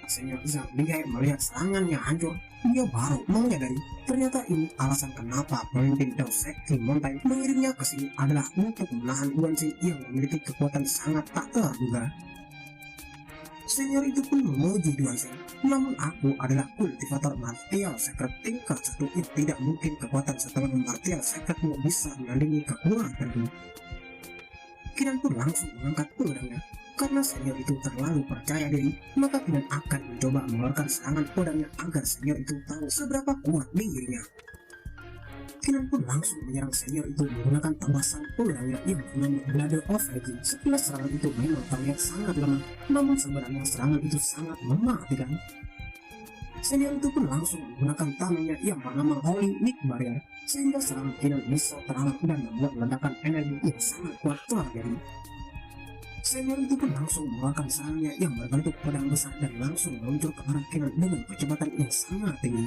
Senior Zhang Liai melihat serangannya hancur, dia baru menyadari ternyata ini alasan kenapa pemimpin Dao Sekti Mountain mengirimnya ke sini adalah untuk menahan Guanxing yang memiliki kekuatan sangat tak terduga. Senior itu pun memuji Guanxing, namun aku adalah kultivator martial secret tingkat 1 yang tidak mungkin kekuatan setengah martial secretmu bisa menandingi kekuatanku. Kinan pun langsung mengangkat pedangnya. Karena senior itu terlalu percaya diri, maka Kinan akan mencoba mengeluarkan serangan pedangnya agar senior itu tahu seberapa kuat dirinya. Kinan pun langsung menyerang senior itu menggunakan tebasan pedangnya yang bernama Blade of Legend. Sekilas serangan itu memang terlihat sangat lemah, namun sebenarnya serangan itu sangat mematikan. Senior itu pun langsung menggunakan tangannya yang bernama Holy Nick Barrier, sehingga serangan Kinan bisa terhalang dan membuat ledakan energi yang sangat kuat terjadi. Senior itu pun langsung mengeluarkan serangannya yang berbentuk pedang besar dan langsung meluncur ke arah Kinan dengan kecepatan yang sangat tinggi.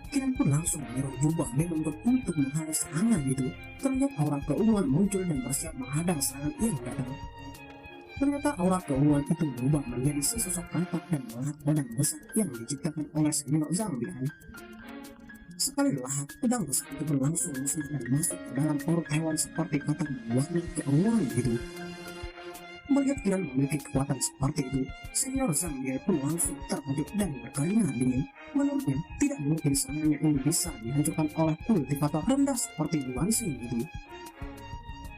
Kinan pun langsung menyerang jubah Demon God untuk menghadang serangan itu. Ternyata aura keunguan muncul dan bersiap menghadang serangan yang datang. Ternyata aura keunguan itu berubah menjadi sesosok katak dan melihat pedang besar yang diciptakan oleh Senior Zhang Liai. Sekali lahap, pedang besar itu pun langsung musnah dan masuk ke dalam perut hewan seperti katak berwarna keunguan itu. Melihat Kinan memiliki kekuatan seperti itu, Senior Zhang Liai pun langsung terkejut dan berkeringat dingin. Menurutnya, tidak mungkin serangannya ini bisa dihancurkan oleh kultivator rendah seperti Guanxing itu.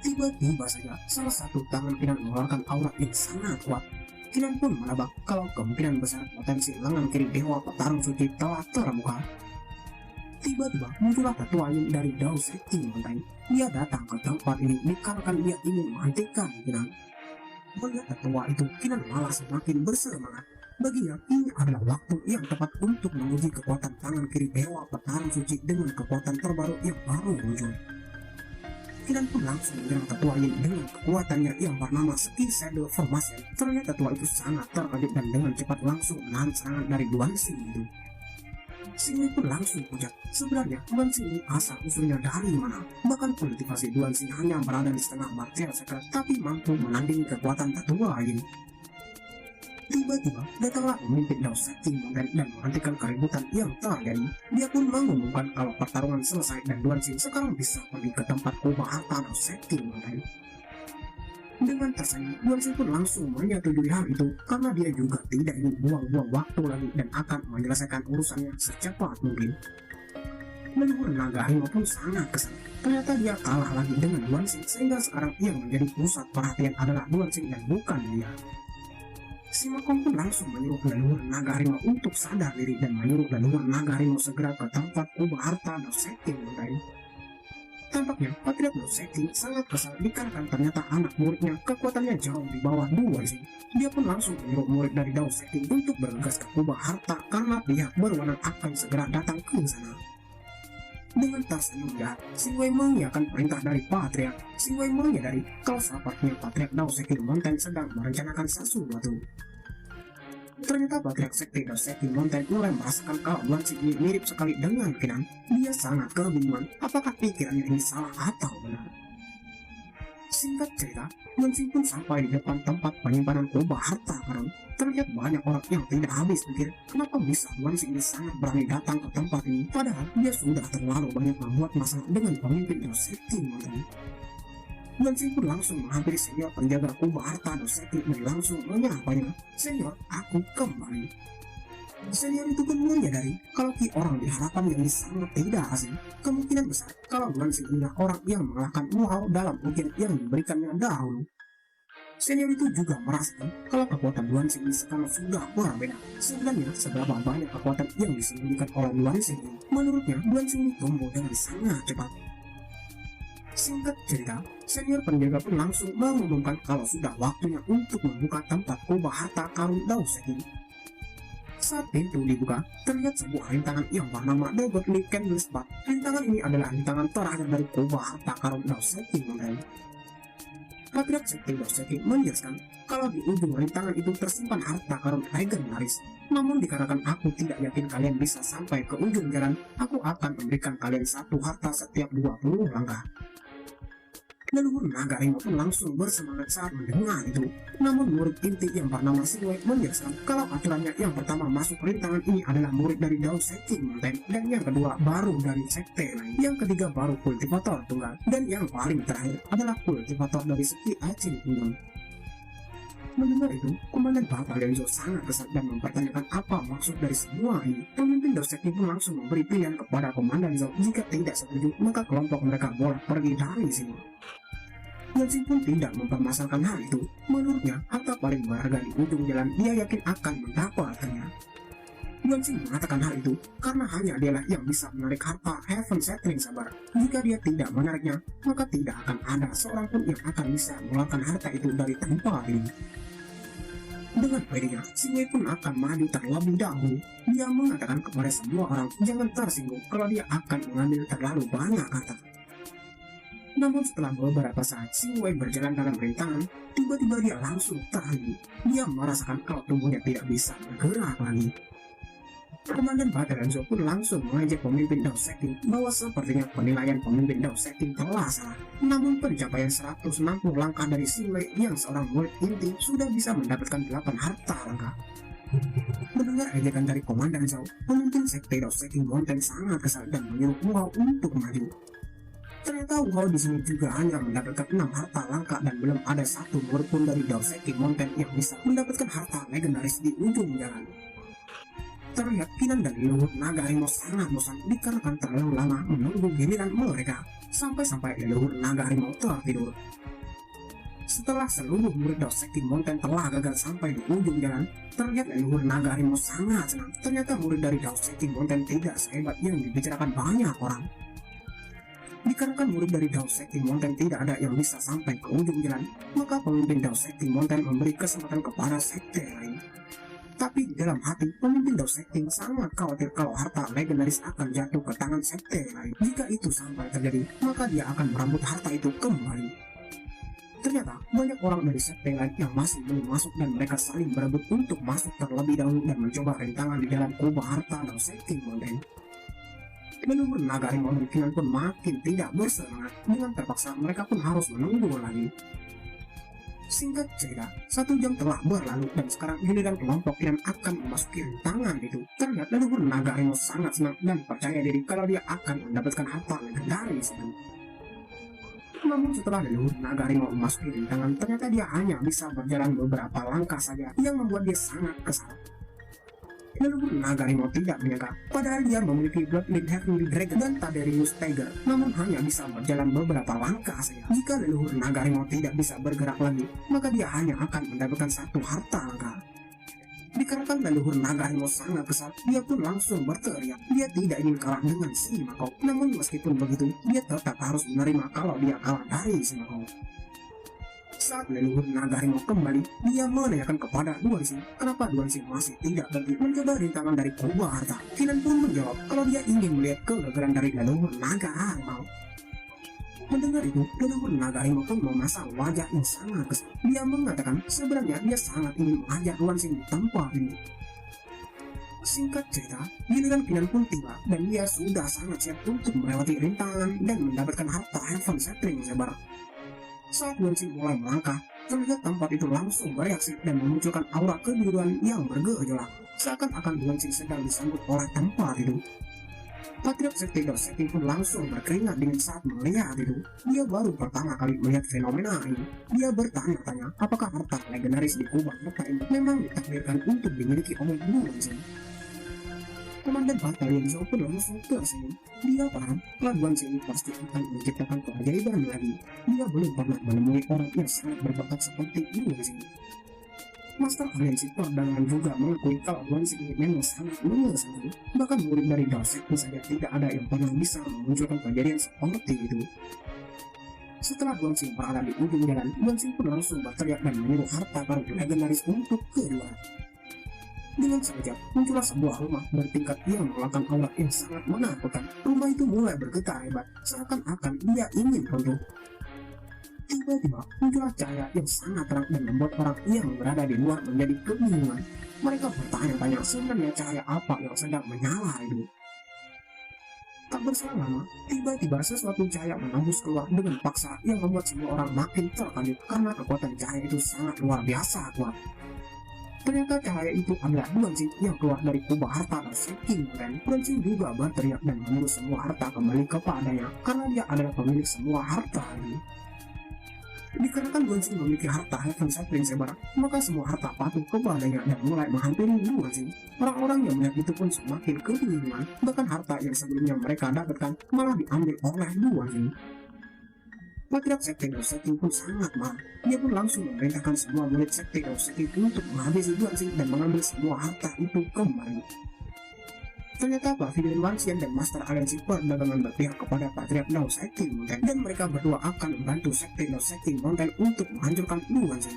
Tiba-tiba saja, salah satu tangan Kinan mengeluarkan aura yang sangat kuat. Kinan pun menebak kalau kemungkinan besar potensi lengan kiri Dewa Petarung Suci telah terbuka. Tiba-tiba muncullah Tetua Yin dari Dao Sekti Mountain. Dia datang ke tempat ini dikarenakan dia ingin menghentikan Kinan. Melihat tetua itu, Kinan malah semakin bersemangat. Baginya, ini adalah waktu yang tepat untuk menguji kekuatan tangan kiri Dewa Petarung Suci dengan kekuatan terbaru yang baru muncul. Kinan pun langsung menyerang tetua Yin dengan kekuatannya yang bernama Ski Shadow Formation. Ternyata tetua itu sangat terkejut dan dengan cepat langsung menahan serangan dari Guanxing itu. Sini pun langsung pucat. Sebenarnya Guanxing ini asal usulnya dari mana? Bahkan kultivasi Guanxing hanya berada di setengah martial secret, tapi mampu menandingi kekuatan tetua Yin. Tiba-tiba datanglah pemimpin Dao Sekti Mountain dan menghentikan keributan yang terjadi. Dia pun mengumumkan kalau pertarungan selesai dan Guanxing sekarang bisa pergi ke tempat kubah harta Dao Sekti Mountain. Dengan tersenyum, Guanxing pun langsung menyetujui hal itu karena dia juga tidak ingin buang-buang waktu lagi dan akan menyelesaikan urusannya secepat mungkin. Leluhur naga harimau pun sangat kesal. Ternyata dia kalah lagi dengan Guanxing sehingga sekarang yang menjadi pusat perhatian adalah Guanxing dan bukan dia. Si Makong pun langsung menyuruh leluhur naga harimau untuk sadar diri dan menyuruh leluhur naga harimau segera ke tempat kubah harta Dao Sekti Mountain. Tampaknya Patriark Dao Sekti sangat kesal dikarenakan ternyata anak muridnya kekuatannya jauh di bawah Guanxing. Dia pun langsung menyuruh murid dari Dao Sekti untuk bergegas ke kubah harta karena pihak berwenang akan segera datang ke sana. Dengan tersenyum jahat, Xing Wei mengiyakan perintah dari Patriark. Xing Wei menyadari kalau sepertinya Patriark Dao Sekti Mountain sedang merencanakan sesuatu. Ternyata Patriark Sekti Dao Sekti Mountain mulai merasakan kalau Guanxing ini mirip sekali dengan Kinan. Dia sangat kebingungan apakah pikirannya ini salah atau benar. Singkat cerita, Guanxing pun sampai di depan tempat penyimpanan kubah harta karun. Terlihat banyak orang yang tidak habis pikir kenapa bisa Guanxing ini sangat berani datang ke tempat ini, padahal dia sudah terlalu banyak membuat masalah dengan pemimpin Dao Sekti Mountain. Guanxing pun langsung menghampiri senior penjaga kubah harta Dao Sekti dan langsung menyapanya, "Senior, aku kembali." Senior itu pun menyadari kalau Ki orang di harapan yang sangat tidak asing. Kemungkinan besar kalau Guanxing ini orang yang mengalahkan Wu dalam ujian yang diberikannya dahulu. Senior itu juga merasakan kalau kekuatan Guanxing ini sekarang sudah berbeda. Sebenarnya seberapa banyak kekuatan yang disembunyikan oleh Guanxing ini. Menurutnya Guanxing ini tumbuh dengan sangat cepat. Singkat cerita, senior penjaga pun langsung mengumumkan kalau sudah waktunya untuk membuka tempat kubah harta karun Dao Sekti. Saat pintu dibuka, terlihat sebuah rintangan yang bernama The Godly Candlestick Path. Rintangan ini adalah rintangan terakhir dari kubah harta karun Dao Sekti Mountain. Patriark Sekti Dao Sekti menjelaskan kalau di ujung rintangan itu tersimpan harta karun legendaris. Namun dikarenakan aku tidak yakin kalian bisa sampai ke ujung jalan, aku akan memberikan kalian satu harta setiap 20 langkah. Leluhur naga harimau pun langsung bersemangat saat mendengar itu. Namun murid inti yang bernama Singwei menjelaskan kalau aturannya yang pertama masuk rintangan ini adalah murid dari Dao Setting Mountain, dan yang kedua baru dari sekte lain, yang ketiga baru kultivator tunggal, dan yang paling terakhir adalah kultivator dari sekte Achin Kingdom. Mendengar itu, Komandan Batalion Zhou sangat kesal dan mempertanyakan apa maksud dari semua ini. Pemimpin Dao Setting pun langsung memberi pilihan kepada Komandan Zhou, jika tidak setuju maka kelompok mereka boleh pergi dari sini. Yuanxing pun tidak mempermasalahkan hal itu. Menurutnya, harta paling berharga di ujung jalan dia yakin akan mendapatkannya. Yuanxing mengatakan hal itu karena hanya dialah yang bisa menarik harta Heaven Settling Sabar. Jika dia tidak menariknya, maka tidak akan ada seorang pun yang akan bisa mengeluarkan harta itu dari tempat ini. Dengan pedenya, Singwei pun akan maju terlebih dahulu. Dia mengatakan kepada semua orang jangan tersinggung kalau dia akan mengambil terlalu banyak harta. Namun setelah beberapa saat Singwei berjalan dalam rintangan, tiba-tiba dia langsung terhenti. Dia merasakan kalau tubuhnya tidak bisa bergerak lagi. Komandan Batalion Zhou pun langsung mengejek pemimpin Dao Setting bahwa sepertinya penilaian pemimpin Dao Setting telah salah. Namun pencapaian 160 langkah dari Singwei yang seorang murid inti sudah bisa mendapatkan 8 harta langkah. Mendengar ejekan dari Komandan Zhou, pemimpin sekte Dao Setting Mountain sangat kesal dan menyuruh Wu untuk maju. Ternyata Wu di sini juga hanya mendapatkan 6 harta langka dan belum ada satu murid pun dari Dao Setting Mountain yang bisa mendapatkan harta legendaris di ujung jalan. Terlihat Kinan dan leluhur naga harimau sangat bosan dikarenakan terlalu lama menunggu giliran mereka, sampai-sampai leluhur naga harimau tertidur. Setelah seluruh murid Dao Setting Mountain telah gagal sampai di ujung jalan, terlihat leluhur naga harimau sangat senang. Ternyata murid dari Dao Setting Mountain tidak sehebat yang dibicarakan banyak orang. Dikarenakan murid dari Dao Setting Mountain tidak ada yang bisa sampai ke ujung jalan, maka pemimpin Dao Setting Mountain memberi kesempatan kepada sekte lain. Tapi di dalam hati, pemimpin Dao Setting sangat khawatir kalau harta legendaris akan jatuh ke tangan sekte lain. Jika itu sampai terjadi, maka dia akan merebut harta itu kembali. Ternyata, banyak orang dari sekte lain yang masih belum masuk dan mereka saling berebut untuk masuk terlebih dahulu dan mencoba rintangan di dalam kubah harta Dao Setting Mountain. Leluhur naga harimau dan Kinan pun makin tidak bersemangat. Dengan terpaksa mereka pun harus menunggu lagi. Singkat cerita, 1 jam telah berlalu dan sekarang giliran kelompok yang akan memasuki rintangan itu. Terlihat leluhur naga harimau sangat senang dan percaya diri kalau dia akan mendapatkan harta legendaris itu. Namun setelah leluhur naga harimau memasuki rintangan, ternyata dia hanya bisa berjalan beberapa langkah saja, yang membuat dia sangat kesal. Leluhur naga harimau tidak menyangka, padahal dia memiliki Bloodline Heavenly Dragon dan Tiberius Tiger, namun hanya bisa berjalan beberapa langkah saja. Jika leluhur naga harimau tidak bisa bergerak lagi, maka dia hanya akan mendapatkan 1 harta langka. Dikarenakan leluhur naga harimau sangat kesal, dia pun langsung berteriak. Dia tidak ingin kalah dengan si Makau, namun meskipun begitu, dia tetap harus menerima kalau dia kalah dari si Makau. Saat leluhur naga harimau kembali, dia menanyakan kepada Duanxing kenapa Duanxing masih tidak pergi mencoba rintangan dari kubah harta. Kinan pun menjawab kalau dia ingin melihat kegagalan dari leluhur naga harimau. Mendengar itu, leluhur naga harimau pun memasang wajah yang sangat kesal. Dia mengatakan sebenarnya dia sangat ingin mengajar Duanxing di tempat ini. Singkat cerita, giliran Kinan pun tiba dan dia sudah sangat siap untuk melewati rintangan dan mendapatkan harta Heaven Settling Sabar. Saat Duanxing mulai melangkah, terlihat tempat itu langsung bereaksi dan memunculkan aura kebiruan yang bergejolak, seakan-akan Duanxing sedang disambut oleh tempat itu. Patriot sekte Dao Setting pun langsung berkeringat dingin saat melihat itu. Dia baru pertama kali melihat fenomena ini. Dia bertanya-tanya apakah harta legendaris di kubah harta ini memang ditakdirkan untuk dimiliki oleh Duanxing. Komandan Batalion Zhou pun langsung tersenyum. Dia paham kalau Duanxing pasti akan menciptakan keajaiban lagi. Dia belum pernah menemui orang yang sangat berbakat seperti Duanxing. Master Aliansi Perdagangan juga mengakui kalau Duanxing ini memang sangat mengesankan. Bahkan murid dari Dao Setting saja tidak ada yang pernah bisa memunculkan kejadian seperti itu. Setelah Duanxing berada di ujung jalan, Duanxing pun langsung berteriak dan menyuruh harta karun legendaris untuk keluar. Dengan sekejap, muncullah sebuah rumah bertingkat yang mengeluarkan aura yang sangat menakutkan. Rumah itu mulai bergetar hebat, seakan-akan dia ingin runtuh. Tiba-tiba, muncullah cahaya yang sangat terang dan membuat orang yang berada di luar menjadi kebingungan. Mereka bertanya-tanya sebenarnya cahaya apa yang sedang menyala itu. Tak berselang lama, tiba-tiba sesuatu cahaya menembus keluar dengan paksa yang membuat semua orang makin terkejut karena kekuatan cahaya itu sangat luar biasa kuat. Ternyata cahaya itu adalah Guanxing yang keluar dari kubah harta Daoseki Mountain. Guanxing juga berteriak dan menyuruh semua harta kembali kepadanya karena dia adalah pemilik semua harta ini. Dikarenakan Guanxing memiliki harta Heaven Sapling Saber, maka semua harta patuh kepadanya dan mulai menghampiri Guanxing. Orang-orang yang melihat itu pun semakin kebingungan, bahkan harta yang sebelumnya mereka dapatkan malah diambil oleh Guanxing. Patriark Sekte Daoseki pun sangat marah. Dia pun langsung memerintahkan semua murid Sekte Daoseki untuk menghabisi Guanxing dan mengambil semua harta itu kembali. Ternyata Pavilion Wanxian dan Master Aliansi Perdagangan berpihak kepada Patriark Daoseki Mountain dan mereka berdua akan membantu Sekte Daoseki Mountain untuk menghancurkan Guanxing.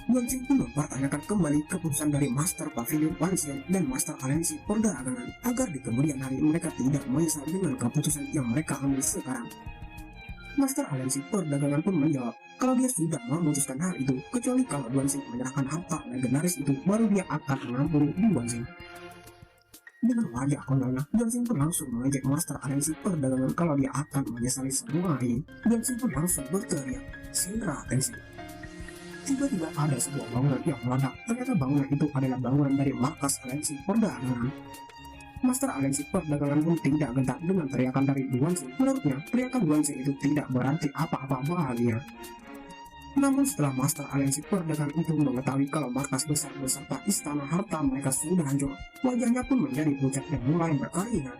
Guanxing pun mempertanyakan kembali keputusan dari Master Pavilion Wanxian dan Master Aliansi Perdagangan agar di kemudian hari mereka tidak menyesal dengan keputusan yang mereka ambil sekarang. Master Aliansi Perdagangan pun menjawab kalau dia sudah memutuskan hal itu, kecuali kalau Guanxing menyerahkan harta legendaris itu, baru dia akan mengampuni Guanxing. Dengan wajah konyolnya, Guanxing pun langsung mengejek Master Aliansi Perdagangan kalau dia akan menyesali semua ini. Guanxing pun langsung berteriak, "Shinra Tensei!" Tiba-tiba ada sebuah bangunan yang meledak. Ternyata bangunan itu adalah bangunan dari markas Aliansi Perdagangan. Master Aliansi Perdagangan pun tidak gentar dengan teriakan dari Guanxing. Menurutnya, teriakan Guanxing itu tidak berarti apa-apa bahagia. Namun setelah Master Aliansi Perdagangan itu mengetahui kalau markas besar beserta istana harta mereka sudah hancur, wajahnya pun menjadi pucat dan mulai berkeringat.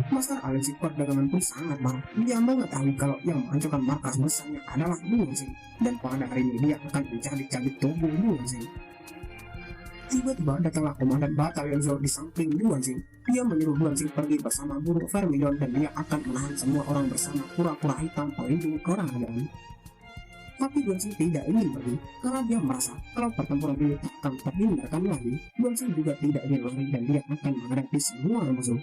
Master Aliansi Perdagangan pun sangat marah. Dia mengetahui kalau yang menghancurkan markas besarnya adalah Guanxing, dan pada hari ini dia akan mencabik-cabik tubuh Guanxing. Tiba-tiba datanglah komandan batalion Zoro di samping Guanxing. Dia menyuruh Guanxing pergi bersama guru Vermilion dan dia akan menahan semua orang bersama kura-kura hitam pelindung kerajaan. Tapi Guanxing tidak ingin pergi karena dia merasa kalau pertempuran ini akan terhindarkan lagi. Guanxing juga tidak ingin lari dan dia akan menghadapi semua musuh.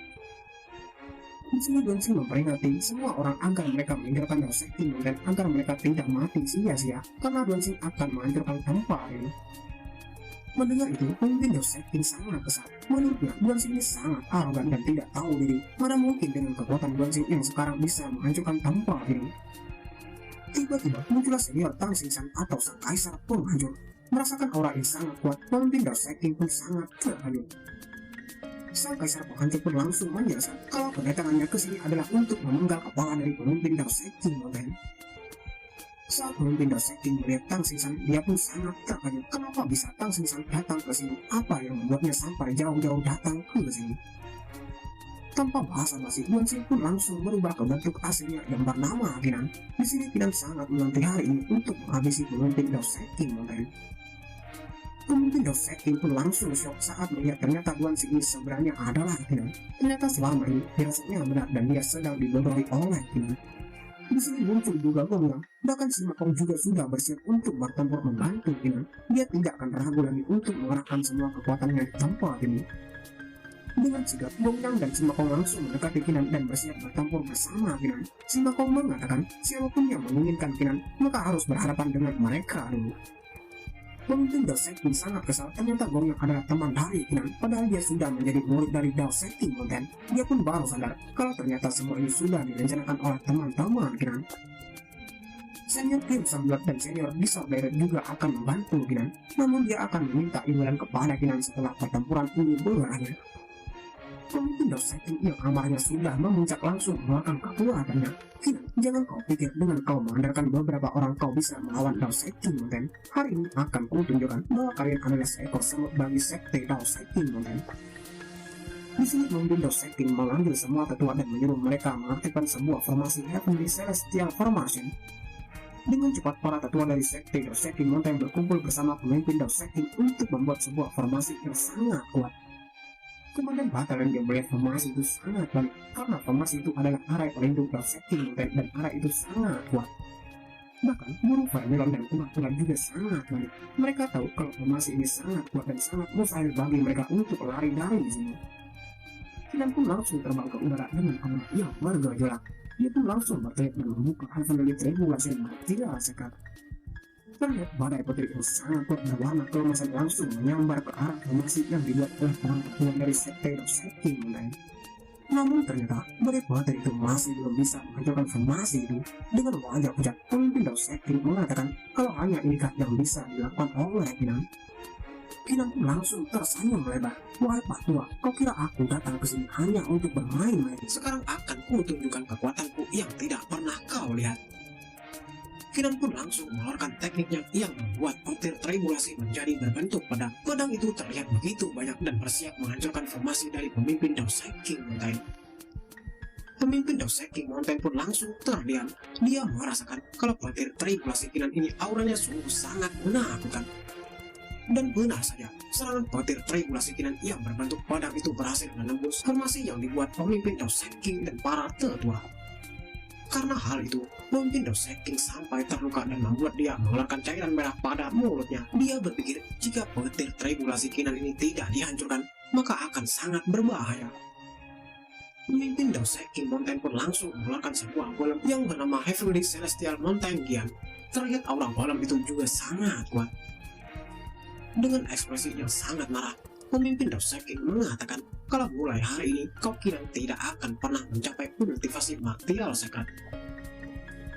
Di sini Guanxing memperingati semua orang agar mereka meninggalkan Daoseki dan agar mereka tidak mati sia-sia karena Guanxing akan menghancurkan tempat ini. Mendengar itu, pemimpin Daoseki sangat kesal. Menurutnya, Guanxing ini sangat arogan dan tidak tahu diri. Mana mungkin dengan kekuatan Guanxing yang sekarang bisa menghancurkan tempat ini. Tiba-tiba muncullah senior Tang Xingsan atau sang kaisar penghancur. Merasakan aura yang sangat kuat, pemimpin Daoseki pun sangat terkejut. Sang kaisar penghancur pun langsung menjelaskan kalau kedatangannya ke sini adalah untuk memenggal kepala dari pemimpin Daoseki Mountain. Saat pemimpin Daoseki melihat Tang Xingsan, dia pun sangat terkejut. Kenapa bisa Tang Xingsan datang ke sini? Apa yang membuatnya sampai jauh-jauh datang ke sini? Tanpa basa-basi, Guanxing pun langsung berubah ke bentuk aslinya yang bernama Kinan. Di sini Kinan sangat menanti hari ini untuk menghabisi pemimpin Daoseki Mountain. Pemimpin Daoseki pun langsung shock saat melihat ternyata Guanxing ini sebenarnya adalah Kinan. Ternyata selama ini firasatnya benar dan dia sedang dibodohi oleh Kinan. Di sini muncul juga Gong Yang, bahkan Sima Kong juga sudah bersiap untuk bertempur membantu Kinan. Dia tidak akan ragu lagi untuk mengerahkan semua kekuatannya di tempat ini. Dengan sigap, Gong Yang dan Sima Kong langsung mendekati Kinan dan bersiap bertempur bersama Kinan. Sima Kong mengatakan, siapapun yang menginginkan Kinan, maka harus berhadapan dengan mereka dulu. Pemimpin Daoseki sangat kesal. Ternyata Gong Yang adalah teman dari Kinan, padahal dia sudah menjadi murid dari Daoseki Mountain. Dia pun baru sadar kalau ternyata semua ini sudah direncanakan oleh teman-teman Kinan. Senior Crimson Blood dan senior Disordered juga akan membantu Kinan, namun dia akan meminta imbalan kepada Kinan setelah pertempuran ini berakhir. Pemimpin Daoseki yang amarnya sudah memuncak langsung mengeluarkan kekuatannya. Kinan, jangan kau pikir dengan kau mengandalkan beberapa orang kau bisa melawan Daoseki Mountain. Hari ini akan kutunjukkan bahwa kalian adalah seekor semut bagi sekte Daoseki Mountain. Di sini pemimpin Daoseki mengambil semua tetua dan menyuruh mereka mengaktifkan sebuah formasi Heavenly Celestial Formation. Dengan cepat para tetua dari sekte Daoseki Mountain berkumpul bersama pemimpin Daoseki untuk membuat sebuah formasi yang sangat kuat. Komandan batalion yang melihat formasi itu sangat baik karena formasi itu adalah area pelindung Daoseki Mountain dan area itu sangat kuat. Bahkan guru Vermilion dan umat-umat juga sangat baik. Mereka tahu kalau formasi ini sangat kuat dan sangat mustahil bagi mereka untuk lari dari sini. Kinan pun langsung terbang ke udara dengan aura yang bergejolak. Dia pun langsung berteriak dan membuka Heavenly Tribulation tidak sekat. Terlihat badai petir yang sangat kuat berwarna keemasan langsung menyambar ke arah formasi yang dibuat oleh para tetua dari sekte Daoseki Mountain. Namun ternyata badai petir itu masih belum bisa menghancurkan formasi itu. Dengan wajah pucat, pemimpin Dao Seking mengatakan kalau hanya inikah yang bisa dilakukan oleh Kinan. Kinan pun langsung tersenyum lebar. Wahai Pak Tua, kau kira aku datang ke sini hanya untuk bermain-main? Sekarang akan ku tunjukkan kekuatanku yang tidak pernah kau lihat. Kinan pun langsung mengeluarkan tekniknya yang membuat petir tribulasi menjadi berbentuk pedang. Pedang itu terlihat begitu banyak dan bersiap menghancurkan formasi dari pemimpin Dao Seking Mountain. Pemimpin Dao Seking Mountain pun langsung terdiam. Dia merasakan kalau petir tribulasi Kinan ini auranya sungguh sangat menakutkan. Dan benar saja, serangan petir tribulasi Kinan yang berbentuk pedang itu berhasil menembus formasi yang dibuat pemimpin Dao Seking dan para tetua. Karena hal itu, pemimpin Dao Seking sampai terluka dan membuat dia mengeluarkan cairan merah pada mulutnya. Dia berpikir jika petir tribulasi Kinan ini tidak dihancurkan, maka akan sangat berbahaya. Pemimpin Dao Seking Mountain pun langsung mengeluarkan sebuah golem yang bernama Heavenly Celestial Mountain Giant. Terlihat aura golem itu juga sangat kuat. Dengan ekspresi yang sangat marah, pemimpin Dao Seking mengatakan kalau mulai hari ini kau Kinan tidak akan pernah mencapai kultivasi martial secret.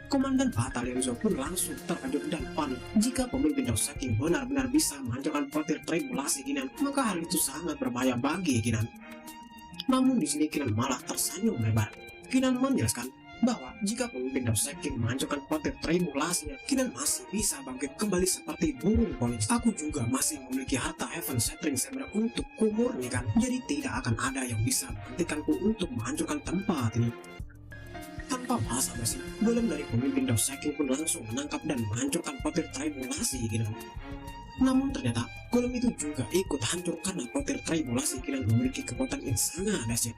Komandan Batalion Zou pun langsung terkejut dan panik. Jika pemimpin Dao Seking benar-benar bisa menghancurkan petir tribulasi Kinan, maka hal itu sangat berbahaya bagi Kinan. Namun di sini Kinan malah tersenyum lebar. Kinan menjelaskan bahwa jika pemimpin Dao Seking menghancurkan petir tribulasinya, Kinan masih bisa bangkit kembali seperti burung polis. Aku juga masih memiliki harta Heaven Shattering Saber untuk kumurnikan, jadi tidak akan ada yang bisa menghentikanku untuk menghancurkan tempat ini. Tanpa basa-basi, golem dari pemimpin Dao Seking pun langsung menangkap dan menghancurkan petir tribulasi Kinan. Namun ternyata golem itu juga ikut hancur karena petir tribulasi Kinan memiliki kekuatan yang sangat dahsyat.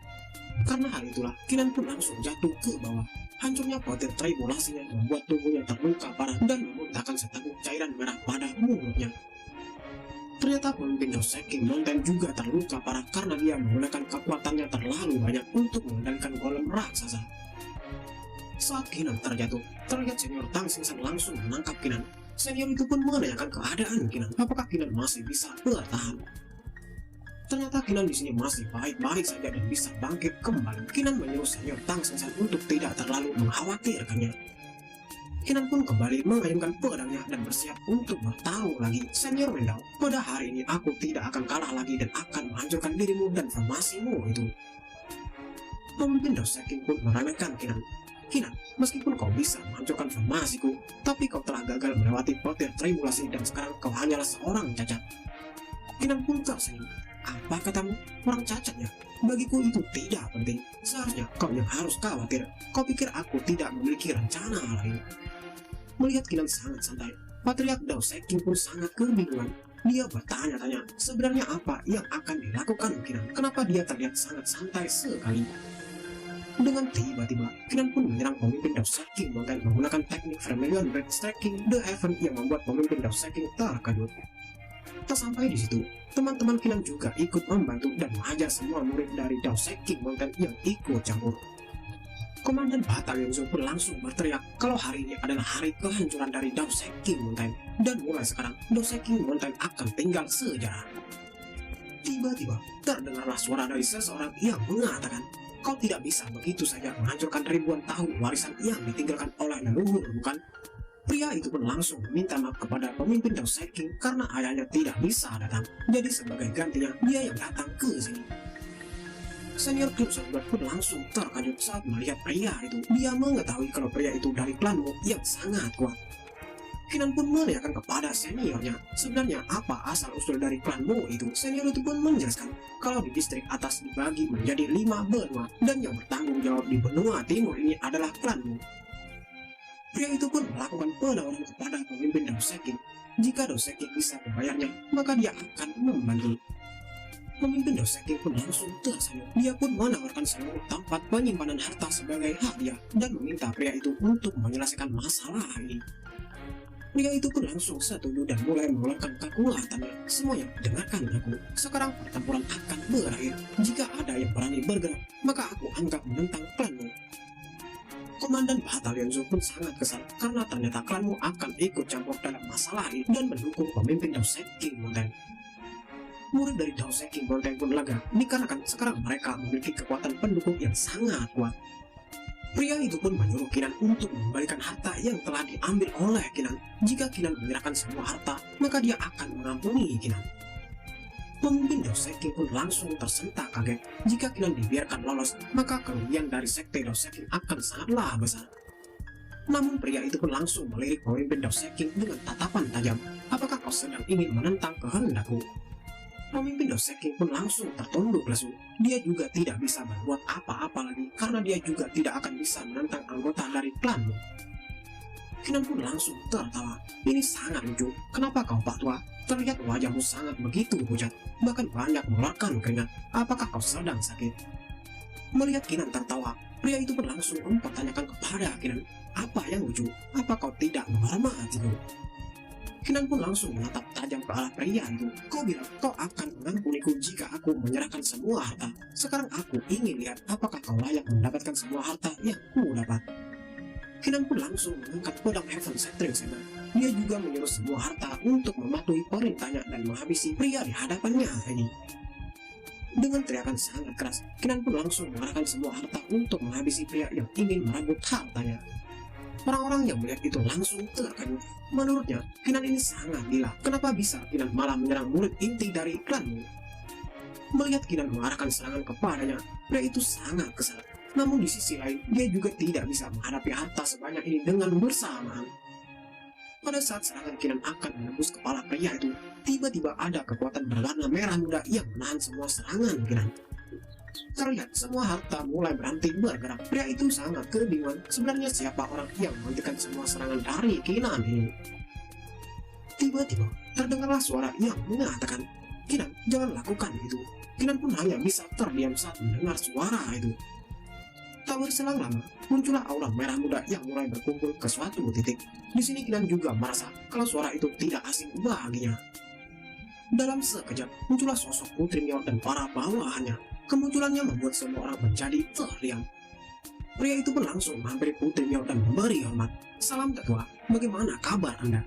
Karena hal itulah, Kinan pun langsung jatuh ke bawah. Hancurnya petir tribulasinya membuat tubuhnya terluka parah dan memuntahkan setangkup cairan merah pada mulutnya. Ternyata pemimpin Dao Seking Mountain juga terluka parah karena dia menggunakan kekuatannya terlalu banyak untuk mengendalikan golem raksasa. Saat Kinan terjatuh, terlihat senior Tang Xingsan langsung menangkap Kinan. Senior itu pun menanyakan keadaan Kinan, apakah Kinan masih bisa bertahan. Ternyata Kinan di sini masih baik-baik saja dan bisa bangkit kembali. Kinan menyuruh senior Tang Xingsan untuk tidak terlalu mengkhawatirkannya. Kinan pun kembali mengayunkan pedangnya dan bersiap untuk bertarung lagi. Senior Mendao, pada hari ini aku tidak akan kalah lagi dan akan menghancurkan dirimu dan formasimu itu. Pemimpin Dao Seking pun meremehkan Kinan. Kinan, meskipun kau bisa menghancurkan formasiku, tapi kau telah gagal melewati petir tribulasi dan sekarang kau hanyalah seorang cacat. Kinan pun tersenyum. Apa katamu? Orang cacatnya? Bagiku itu tidak penting. Seharusnya kau yang harus khawatir. Kau pikir aku tidak memiliki rencana lain? Melihat Kinan sangat santai, Patriark Dao Seking pun sangat kebingungan. Dia bertanya-tanya sebenarnya apa yang akan dilakukan Kinan. Kenapa dia terlihat sangat santai sekali? Dengan tiba-tiba, Kinan pun menyerang pemimpin Dao Seking Mountain menggunakan teknik Vermilion Break Striking The Heaven yang membuat pemimpin Dao Seking terkejut. Tak sampai di situ, teman-teman Kinan juga ikut membantu dan menghajar semua murid dari Dao Seking Mountain yang ikut campur. Komandan Batalion Zou pun langsung berteriak kalau hari ini adalah hari kehancuran dari Dao Seking Mountain dan mulai sekarang Dao Seking Mountain akan tinggal sejarah. Tiba-tiba terdengarlah suara dari seseorang yang mengatakan, kau tidak bisa begitu saja menghancurkan ribuan tahun warisan yang ditinggalkan oleh leluhur, bukan? Pria itu pun langsung meminta maaf kepada pemimpin Dao Seking karena ayahnya tidak bisa datang. Jadi sebagai gantinya, dia yang datang ke sini. Senior Crimson Blood pun langsung terkejut saat melihat pria itu. Dia mengetahui kalau pria itu dari klanmu yang sangat kuat. Kinan pun menanyakan kepada seniornya, sebenarnya apa asal-usul dari klanmu itu? Senior itu pun menjelaskan kalau di distrik atas dibagi menjadi 5 benua dan yang bertanggung jawab di benua timur ini adalah klanmu. Pria itu pun melakukan penawaran kepada pemimpin Dao Seking. Jika Dao Seking bisa membayarnya, maka dia akan membantu. Pemimpin Dao Seking pun langsung tersenyum. Dia pun menawarkan seluruh tempat penyimpanan harta sebagai hadiah dan meminta pria itu untuk menyelesaikan masalah ini. Pria itu pun langsung setuju dan mulai mengeluarkan kekuatannya. Semuanya, dengarkan aku. Sekarang pertempuran akan berakhir. Jika ada yang berani bergerak, maka aku anggap menentang klanmu. Komandan Batalion Zou pun sangat kesal karena ternyata klanmu akan ikut campur dalam masalah ini dan mendukung pemimpin Dao Seking Mountain. Murid dari Dao Seking Mountain pun lega dikarenakan sekarang mereka memiliki kekuatan pendukung yang sangat kuat. Pria itu pun menyuruh Kinan untuk mengembalikan harta yang telah diambil oleh Kinan. Jika Kinan menyerahkan semua harta, maka dia akan mengampuni Kinan. Pemimpin Dao Seking pun langsung tersentak kaget. Jika Kinan dibiarkan lolos, maka kerugian dari sekte Dao Seking akan sangatlah besar. Namun pria itu pun langsung melirik pemimpin Dao Seking dengan tatapan tajam. Apakah kau sedang ingin menentang kehendakku? Pemimpin Dao Seking pun langsung tertunduk lesu. Dia juga tidak bisa berbuat apa-apa lagi karena dia juga tidak akan bisa menentang anggota dari klanmu. Kinan pun langsung tertawa. Ini sangat lucu. Kenapa kau Pak Tua? Terlihat wajahmu sangat begitu pucat. Bahkan banyak mengeluarkan keringat. Apakah kau sedang sakit? Melihat Kinan tertawa, pria itu pun langsung mempertanyakan kepada Kinan. Apa yang lucu? Apa kau tidak menghormatiku? Kinan pun langsung menatap tajam ke arah pria itu. Kau bilang kau akan mengampuniku jika aku menyerahkan semua harta. Sekarang aku ingin lihat apakah kau layak mendapatkan semua harta yang ku dapat. Kinan pun langsung mengangkat pedang Heaven Shattering Saber. Dia juga menyuruh semua harta untuk mematuhi perintahnya dan menghabisi pria di hadapannya ini. Dengan teriakan sangat keras, Kinan pun langsung mengarahkan semua harta untuk menghabisi pria yang ingin merebut hartanya. Orang-orang yang melihat itu langsung terkejut. Menurutnya, Kinan ini sangat gila. Kenapa bisa Kinan malah menyerang murid inti dari klanmu? Melihat Kinan mengarahkan serangan kepadanya, pria itu sangat kesal. Namun di sisi lain, dia juga tidak bisa menghadapi harta sebanyak ini dengan bersamaan. Pada saat serangan Kinan akan menembus kepala pria itu, tiba-tiba ada kekuatan berwarna merah muda yang menahan semua serangan Kinan. Terlihat semua harta mulai berhenti bergerak. Pria itu sangat kebingungan. Sebenarnya siapa orang yang menghentikan semua serangan dari Kinan ini? Tiba-tiba terdengarlah suara yang mengatakan, Kinan, jangan lakukan itu. Kinan pun hanya bisa terdiam saat mendengar suara itu. Tak berselang lama, muncullah aura merah muda yang mulai berkumpul ke suatu titik. Di sini Kinan juga merasa kalau suara itu tidak asing baginya. Dalam sekejap, muncullah sosok Putri Mio dan para bawahannya. Kemunculannya membuat semua orang menjadi terdiam. Pria itu pun langsung menghampiri Putri Mio dan memberi hormat. Salam tetua, bagaimana kabar Anda?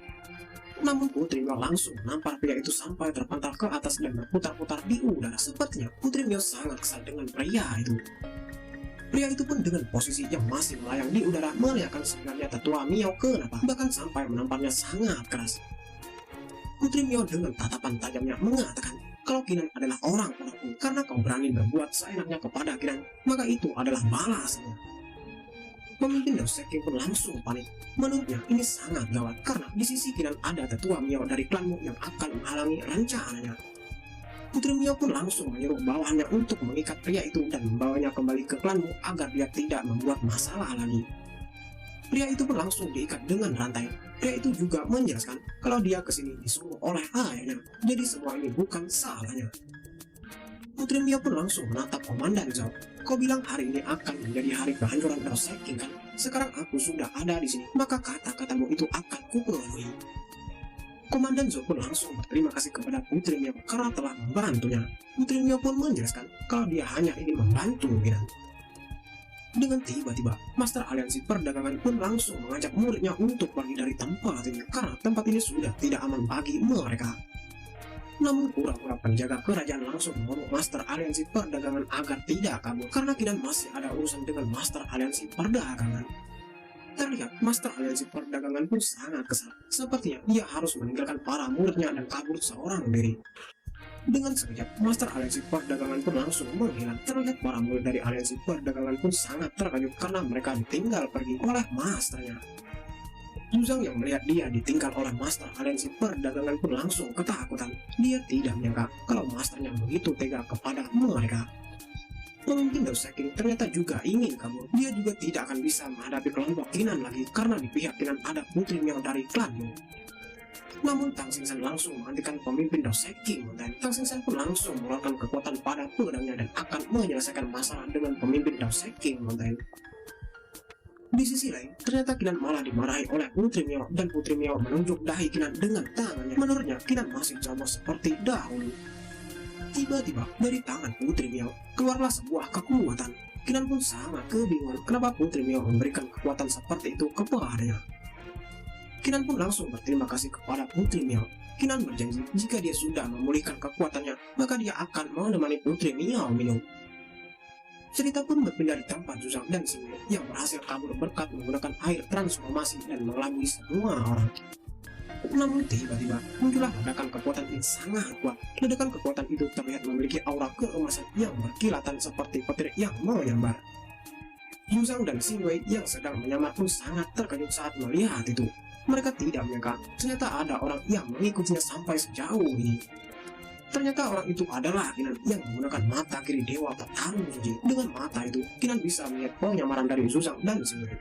Namun Putri Mio langsung menampar pria itu sampai terpental ke atas dan berputar-putar di udara. Sepertinya Putri Mio sangat kesal dengan pria itu. Pria itu pun dengan posisi yang masih melayang di udara menanyakan sebenarnya tetua Mio kenapa, bahkan sampai menamparnya sangat keras. Putri Mio dengan tatapan tajamnya mengatakan, kalau Kinan adalah orang-orangku, karena kau berani berbuat seenaknya kepada Kinan, maka itu adalah balasannya. Pemimpin Dao Seking pun langsung panik. Menurutnya ini sangat gawat karena di sisi Kinan ada tetua Mio dari klanmu yang akan menghalangi rencananya. Putri Mio pun langsung menyuruh bawahannya untuk mengikat pria itu dan membawanya kembali ke klanmu agar dia tidak membuat masalah lagi. Pria itu pun langsung diikat dengan rantai. Pria itu juga menjelaskan kalau dia kesini disuruh oleh ayahnya, jadi semua ini bukan salahnya. Putri Mio pun langsung menatap Komandan Zhao. Kau bilang hari ini akan menjadi hari kehancuran Dao Seking kan? Sekarang aku sudah ada di sini, maka kata-katamu itu akan kupenuhi. Komandan Zhao pun langsung berterima kasih kepada Putri Mio karena telah membantunya. Putri Mio pun menjelaskan kalau dia hanya ingin membantu Kinan. Dengan tiba-tiba, Master Aliansi Perdagangan pun langsung mengajak muridnya untuk pergi dari tempat ini karena tempat ini sudah tidak aman bagi mereka. Namun pura-pura penjaga kerajaan langsung membunuh Master Aliansi Perdagangan agar tidak kabur karena Kinan masih ada urusan dengan Master Aliansi Perdagangan. Terlihat Master Aliansi Perdagangan pun sangat kesal. Sepertinya dia harus meninggalkan para muridnya dan kabur seorang diri. Dengan sekejap, Master Aliansi Perdagangan pun langsung menghilang. Terlihat para murid dari Aliansi Perdagangan pun sangat terkejut karena mereka ditinggal pergi oleh masternya. Zuzang yang melihat dia ditinggal oleh Master Aliansi Perdagangan pun langsung ketakutan. Dia tidak menyangka kalau masternya begitu tega kepada mereka. Pemimpin Dao Seking ternyata juga ingin kabur. Dia juga tidak akan bisa menghadapi kelompok Kinan lagi karena di pihak Kinan ada Putri Mio dari klanmu. Namun Tang Xingchen langsung menghentikan pemimpin Dao Seking Mountain. Tang Xingchen pun langsung mengeluarkan kekuatan pada pedangnya dan akan menyelesaikan masalah dengan pemimpin Dao Seking Mountain. Di sisi lain, ternyata Kinan malah dimarahi oleh Putri Mio dan Putri Mio menunjuk dahi Kinan dengan tangannya. Menurutnya Kinan masih jauh seperti dahulu. Tiba-tiba dari tangan Putri Mio keluarlah sebuah kekuatan. Kinan pun sangat kebingungan kenapa Putri Mio memberikan kekuatan seperti itu kepadanya. Kinan pun langsung berterima kasih kepada Putri Mio. Kinan berjanji jika dia sudah memulihkan kekuatannya, maka dia akan menemani Putri Miao minum. Cerita pun berpindah di tempat Zuzang dan Xingwei yang berhasil kabur berkat menggunakan air transformasi dan mengelabui semua orang. Namun tiba-tiba muncullah ledakan kekuatan yang sangat kuat. Ledakan kekuatan itu terlihat memiliki aura keemasan yang berkilatan seperti petir yang menyambar. Zuzang dan Xingwei yang sedang menyamar pun sangat terkejut saat melihat itu. Mereka tidak menyangka ternyata ada orang yang mengikutinya sampai sejauh ini. Ternyata orang itu adalah Kinan yang menggunakan mata kiri Dewa Petarung Suci. Dengan mata itu, Kinan bisa melihat penyamaran dari Zuzang dan Xingwei.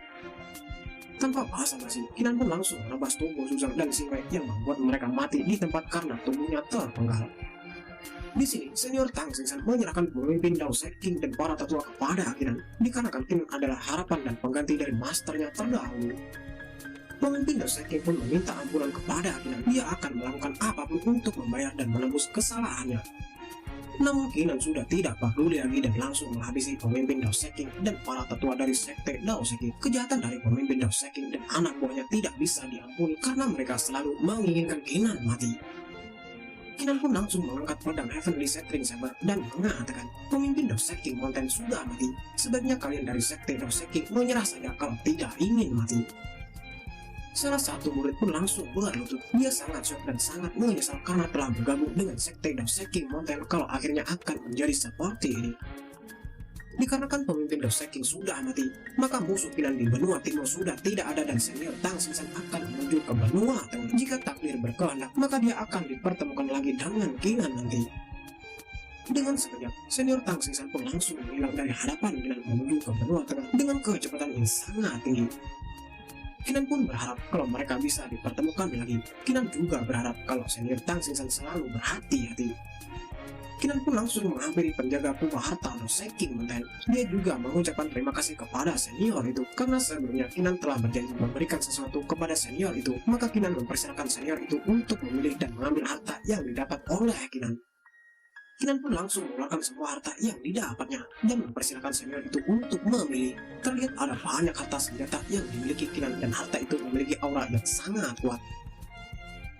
Tanpa basa-basi, Kinan pun langsung menebas tubuh Zuzang dan Xingwei yang membuat mereka mati di tempat karena tubuhnya terpenggal. Di sini, senior Tang Xingsan menyerahkan pemimpin Dao Sek King dan para tetua kepada Kinan, dikarenakan Kinan adalah harapan dan pengganti dari masternya terdahulu. Pemimpin Dao Sek King pun meminta ampunan kepada Kinan. Dia akan melakukan apapun untuk membayar dan menembus kesalahannya. Namun Kinan sudah tidak peduli lagi dan langsung menghabisi pemimpin Dao Sek King dan para tetua dari sekte Dao Sek King. Kejahatan dari pemimpin Dao Sek King dan anak buahnya tidak bisa diampuni karena mereka selalu menginginkan Kinan mati. Kinan pun langsung mengangkat pedang Heavenly Shattering Saber dan mengatakan, pemimpin Dao Sek King Mountain sudah mati. Sebaiknya kalian dari sekte Dao Sek King menyerah saja kalau tidak ingin mati. Salah satu murid pun langsung berlutut. Dia sangat shock dan sangat menyesal karena telah bergabung dengan sekte Dao Sek King Mountain kalau akhirnya akan menjadi seperti ini. Dikarenakan pemimpin Dao Sek King sudah mati, maka musuh Kinan di benua timur sudah tidak ada dan senior Tang Xingsan akan menuju ke benua tengah. Jika takdir berkehendak, maka dia akan dipertemukan lagi dengan Kinan nanti. Dengan sekejap, senior Tang Xingsan pun langsung menghilang dari hadapan Kinan menuju ke benua tengah dengan kecepatan yang sangat tinggi. Kinan pun berharap kalau mereka bisa dipertemukan lagi. Kinan juga berharap kalau senior Tang Xingsan selalu berhati-hati. Kinan pun langsung menghampiri penjaga pura harta Dao Sek King Mountain. Dia juga mengucapkan terima kasih kepada senior itu karena sebelumnya Kinan telah berjanji memberikan sesuatu kepada senior itu. Maka Kinan mempersilahkan senior itu untuk memilih dan mengambil harta yang didapat oleh Kinan. Kinan pun langsung mengeluarkan semua harta yang didapatnya dan mempersilahkan senior itu untuk memilih. Terlihat ada banyak harta senjata yang dimiliki Kinan dan harta itu memiliki aura yang sangat kuat.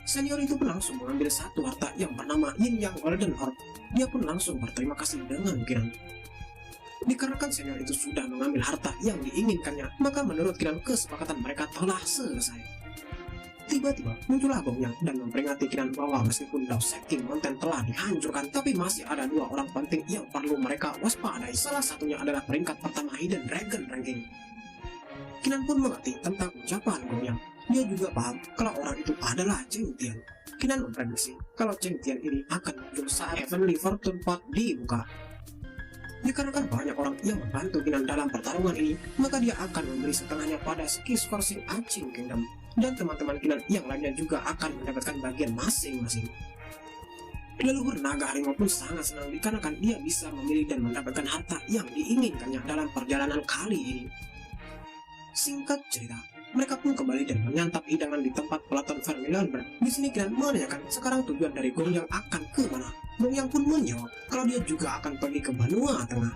Senior itu pun langsung mengambil satu harta yang bernama Yin Yang Golden Orb. Dia pun langsung berterima kasih dengan Kinan. Dikarenakan senior itu sudah mengambil harta yang diinginkannya, maka menurut Kinan kesepakatan mereka telah selesai. Tiba-tiba muncullah Gong Yang dan memperingati Kinan bahwa meskipun Dao Sek King Mountain telah dihancurkan, tapi masih ada dua orang penting yang perlu mereka waspadai. Salah satunya adalah peringkat pertama Hidden Dragon Ranking. Kinan pun mengerti tentang ucapan Gong Yang. Dia juga paham kalau orang itu adalah Cheng Tian. Kinan memprediksi kalau Cheng Tian ini akan muncul saat Heavenly Fortune Pot dibuka. Dikarenakan banyak orang yang membantu Kinan dalam pertarungan ini, maka dia akan memberi setengahnya pada Skis Forcing Aching Kingdom. Dan teman-teman Kinan yang lainnya juga akan mendapatkan bagian masing-masing. Leluhur naga harimau pun sangat senang dikarenakan dia bisa memilih dan mendapatkan harta yang diinginkannya dalam perjalanan kali ini. Singkat cerita, mereka pun kembali dan menyantap hidangan di tempat pelaton Vermilion Berg. Di sini Kinan menanyakan sekarang tujuan dari Gong Yang akan ke mana. Gong Yang pun menjawab kalau dia juga akan pergi ke benua tengah.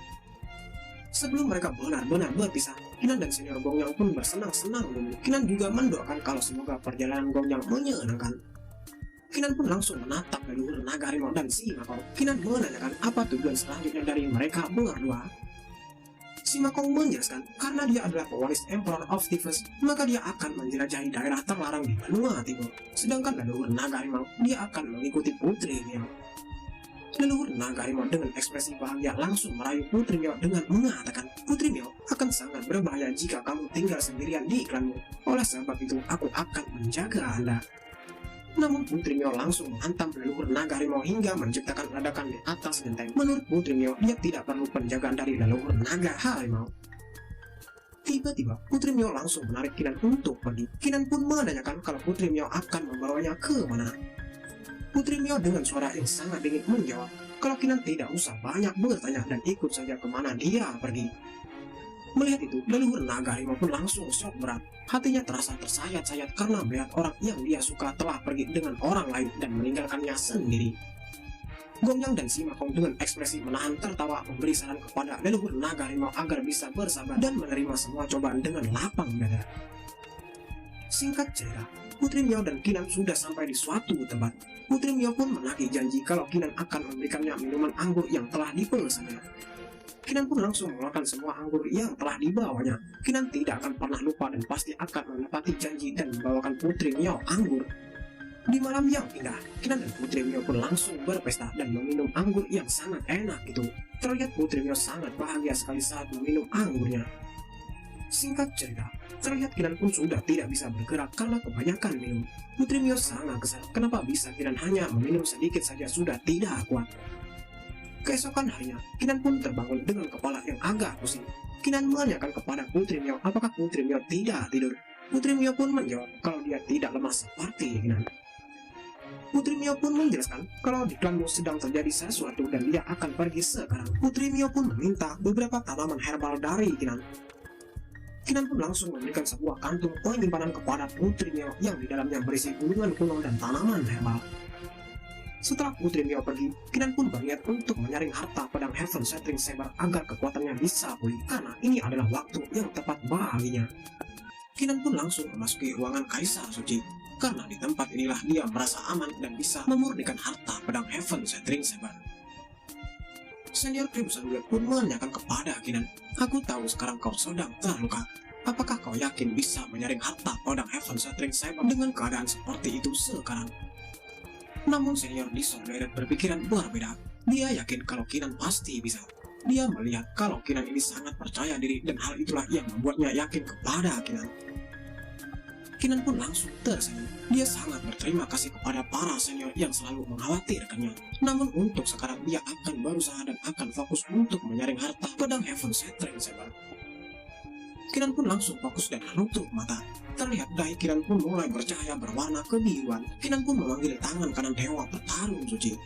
Sebelum mereka benar-benar berpisah, Kinan dan senior Gong Yang pun bersenang-senang dulu. Kinan juga mendoakan kalau semoga perjalanan Gong Yang menyenangkan. Kinan pun langsung menatap leluhur naga harimau dan si Makau. Kinan menanyakan apa tujuan selanjutnya dari mereka berdua. Si Makau menjelaskan karena dia adalah pewaris Emperor of Thieves, maka dia akan menjelajahi daerah terlarang di benua timur. Sedangkan leluhur naga harimau, dia akan mengikuti Putri Miao. Leluhur naga harimau dengan ekspresi bahagia langsung merayu Putri Miao dengan mengatakan, Putri Miao akan sangat berbahaya jika kamu tinggal sendirian di klanmu. Oleh sebab itu, aku akan menjaga Anda. Namun Putri Miao langsung menghantam leluhur naga harimau hingga menciptakan ledakan di atas genteng. Menurut Putri Miao, dia tidak perlu penjagaan dari leluhur naga harimau. Tiba-tiba, Putri Miao langsung menarik Kinan untuk pergi. Kinan pun menanyakan kalau Putri Miao akan membawanya ke mana. Putri Miao dengan suara yang sangat dingin menjawab kalau Kinan tidak usah banyak bertanya dan ikut saja kemana dia pergi. Melihat itu, leluhur naga harimau pun langsung shock berat. Hatinya terasa tersayat-sayat karena melihat orang yang dia suka telah pergi dengan orang lain dan meninggalkannya sendiri. Gong Yang dan si Makau dengan ekspresi menahan tertawa memberi saran kepada leluhur naga harimau agar bisa bersabar dan menerima semua cobaan dengan lapang dada. Singkat cerita, Putri Mio dan Kinan sudah sampai di suatu tempat. Putri Mio pun menagih janji kalau Kinan akan memberikannya minuman anggur yang telah dipesannya. Kinan pun langsung mengeluarkan semua anggur yang telah dibawanya. Kinan tidak akan pernah lupa dan pasti akan menepati janji dan membawakan Putri Mio anggur. Di malam yang indah, Kinan dan Putri Mio pun langsung berpesta dan meminum anggur yang sangat enak itu. Terlihat Putri Mio sangat bahagia sekali saat meminum anggurnya. Singkat cerita, terlihat Kinan pun sudah tidak bisa bergerak karena kebanyakan minum. Putri Mio sangat kesal kenapa bisa Kinan hanya meminum sedikit saja sudah tidak kuat. Keesokan harinya, Kinan pun terbangun dengan kepala yang agak pusing. Kinan menanyakan kepada Putri Mio apakah Putri Mio tidak tidur. Putri Mio pun menjawab kalau dia tidak lemas seperti Kinan. Putri Mio pun menjelaskan kalau di klanmu sedang terjadi sesuatu dan dia akan pergi sekarang. Putri Mio pun meminta beberapa tanaman herbal dari Kinan. Kinan pun langsung memberikan sebuah kantung penyimpanan kepada Putri Mio yang di dalamnya berisi gunungan kuno dan tanaman herbal. Setelah Putri Mio pergi, Kinan pun berniat untuk menyaring harta pedang Heaven Shattering Saber agar kekuatannya bisa pulih karena ini adalah waktu yang tepat baginya. Kinan pun langsung memasuki ruangan Kaisar Suci karena di tempat inilah dia merasa aman dan bisa memurnikan harta pedang Heaven Shattering Saber. Senior Crimson Blade pun menanyakan kepada Kinan, "Aku tahu sekarang kau sedang terluka. Apakah kau yakin bisa menyaring harta pedang Heaven Shattering Saber dengan keadaan seperti itu sekarang?" Namun Senior Dison Blade berpikiran berbeda. Dia yakin kalau Kinan pasti bisa. Dia melihat kalau Kinan ini sangat percaya diri dan hal itulah yang membuatnya yakin kepada Kinan. Kinan pun langsung tersenyum. Dia sangat berterima kasih kepada para senior yang selalu mengkhawatirkannya. Namun untuk sekarang dia akan berusaha dan akan fokus untuk menyaring harta pedang Heaven Shattering Saber. Kinan pun langsung fokus dan menutup mata. Terlihat dahi Kinan pun mulai bercahaya berwarna kebiruan. Kinan pun memanggil tangan kanan Dewa Petarung Suci.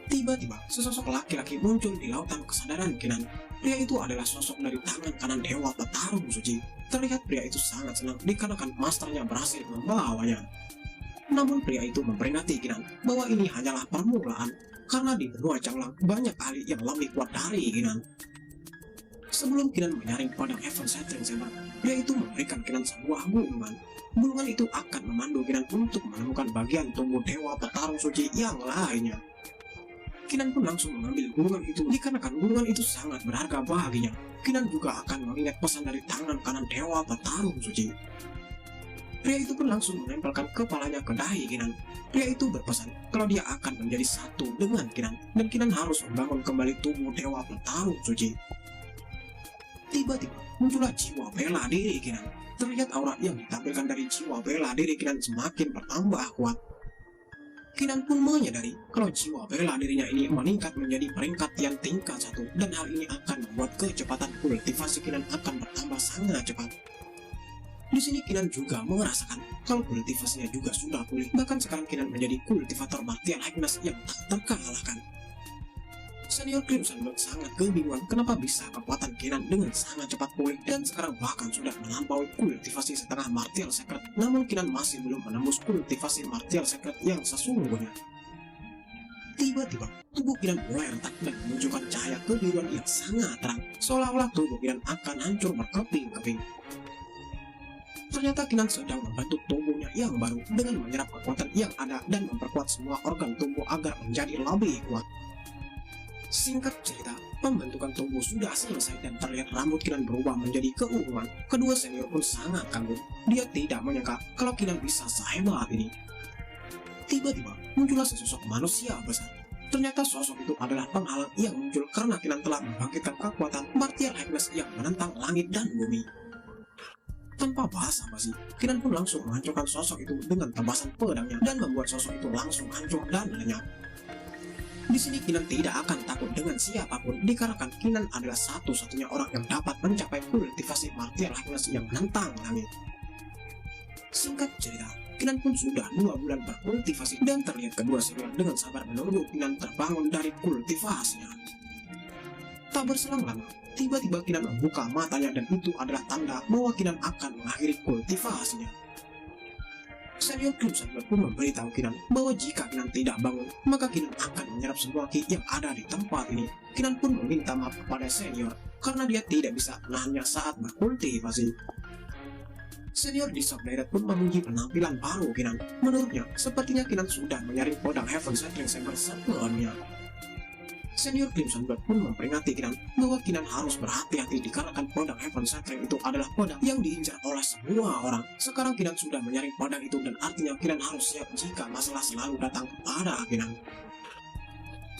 Tiba-tiba, sesosok laki-laki muncul di lautan kesadaran Kinan. Pria itu adalah sosok dari tangan kanan Dewa Petarung Suci. Terlihat pria itu sangat senang dikarenakan masternya berhasil membawanya. Namun pria itu memperingati Kinan bahwa ini hanyalah permulaan, karena di benua Changelang banyak ahli yang lebih kuat dari Kinan. Sebelum Kinan menyaring pedang Heaven Shattering Saber, pria itu memberikan Kinan sebuah gulungan. Gulungan itu akan memandu Kinan untuk menemukan bagian tubuh Dewa Petarung Suci yang lainnya. Kinan pun langsung mengambil gulungan itu dikarenakan gulungan itu sangat berharga baginya. Kinan juga akan mengingat pesan dari tangan kanan Dewa Petarung Suci. Pria itu pun langsung menempelkan kepalanya ke dahi Kinan. Pria itu berpesan kalau dia akan menjadi satu dengan Kinan dan Kinan harus membangun kembali tubuh Dewa Petarung Suci. Tiba-tiba muncullah jiwa bela diri Kinan. Terlihat aura yang ditampilkan dari jiwa bela diri Kinan semakin bertambah kuat. Kinan pun menyadari kalau jiwa bela dirinya ini meningkat menjadi peringkat yang tingkat 1 dan hal ini akan membuat kecepatan kultivasi Kinan akan bertambah sangat cepat. Di sini Kinan juga merasakan kalau kultivasinya juga sudah pulih, bahkan sekarang Kinan menjadi kultivator martial Agnes yang tak terkalahkan. Senior Crimson Blood sangat kebingungan kenapa bisa kekuatan Kinan dengan sangat cepat pulih dan sekarang bahkan sudah melampaui kultivasi setengah martial secret. Namun Kinan masih belum menembus kultivasi martial secret yang sesungguhnya. Tiba-tiba tubuh Kinan mulai retak dan menunjukkan cahaya kebiruan yang sangat terang, seolah-olah tubuh Kinan akan hancur berkeping-keping. Ternyata Kinan sedang membentuk tubuhnya yang baru dengan menyerap kekuatan yang ada dan memperkuat semua organ tubuh agar menjadi lebih kuat. Singkat cerita, pembentukan tubuh sudah selesai dan terlihat rambut Kinan berubah menjadi keunguan. Kedua senior pun sangat kagum. Dia tidak menyangka kalau Kinan bisa sehebat ini. Tiba-tiba muncullah sesosok manusia besar. Ternyata sosok itu adalah penghalang yang muncul karena Kinan telah membangkitkan kekuatan martial Agnes yang menentang langit dan bumi. Tanpa basa-basi, Kinan pun langsung menghancurkan sosok itu dengan tebasan pedangnya dan membuat sosok itu langsung hancur dan lenyap. Di sini Kinan tidak akan takut dengan siapapun dikarenakan Kinan adalah satu-satunya orang yang dapat mencapai kultivasi martial Agnes yang menentang langit. Singkat cerita, Kinan pun sudah 2 bulan berkultivasi dan terlihat kedua senior dengan sabar menunggu Kinan terbangun dari kultivasinya. Tak berselang lama, tiba-tiba Kinan membuka matanya dan itu adalah tanda bahwa Kinan akan mengakhiri kultivasinya. Senior Crimson Blood pun memberitahu Kinan bahwa jika Kinan tidak bangun, maka Kinan akan menyerap semua ki yang ada di tempat ini. Kinan pun meminta maaf kepada senior karena dia tidak bisa menahannya saat berkultivasi. Senior di Subdirect pun memuji penampilan baru Kinan. Menurutnya, sepertinya Kinan sudah menyaring pedang Heaven Settling Saber sepenuhnya. Senior Crimson Blood pun memperingati Kinan bahwa Kinan harus berhati-hati dikarenakan pedang Heaven Settling itu adalah pedang yang diincar oleh semua orang. Sekarang Kinan sudah menyaring pedang itu dan artinya Kinan harus siap jika masalah selalu datang kepada Kinan.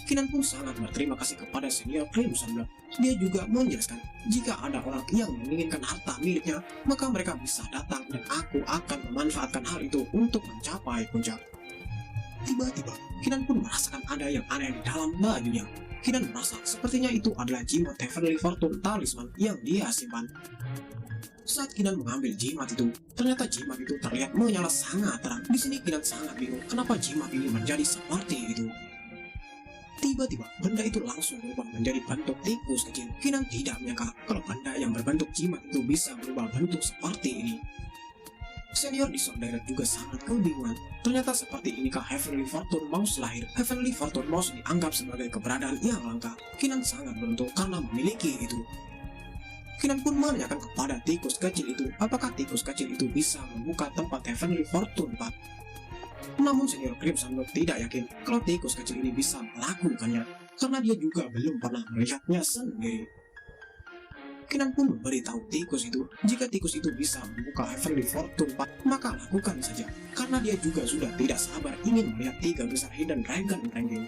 Kinan pun sangat berterima kasih kepada Senior Crimson Blood. Dia juga menjelaskan, jika ada orang yang menginginkan harta miliknya, maka mereka bisa datang dan aku akan memanfaatkan hal itu untuk mencapai puncak. Tiba-tiba, Kinan pun merasakan ada yang aneh di dalam bajunya. Kinan merasa sepertinya itu adalah jimat Heavenly Fortune Talisman yang dia simpan. Saat Kinan mengambil jimat itu, ternyata jimat itu terlihat menyala sangat terang. Di sini Kinan sangat bingung kenapa jimat ini menjadi seperti itu. Tiba-tiba, benda itu langsung berubah menjadi bentuk tikus kecil. Kinan tidak menyangka kalau benda yang berbentuk jimat itu bisa berubah bentuk seperti ini. Senior di Subdirect juga sangat kebingungan. Ternyata seperti inikah Heavenly Fortune Mouse lahir. Heavenly Fortune Mouse dianggap sebagai keberadaan yang langka. Kinan sangat beruntung karena memiliki itu. Kinan pun menanyakan kepada tikus kecil itu, apakah tikus kecil itu bisa membuka tempat Heavenly Fortune 4. Namun Senior Crimson Blood tidak yakin kalau tikus kecil ini bisa melakukannya, karena dia juga belum pernah melihatnya sendiri. Kinan pun memberitahu tikus itu, jika tikus itu bisa membuka Heavenly Fortune 4, maka lakukan saja, karena dia juga sudah tidak sabar ingin melihat 3 besar Hidden Dragon ranking.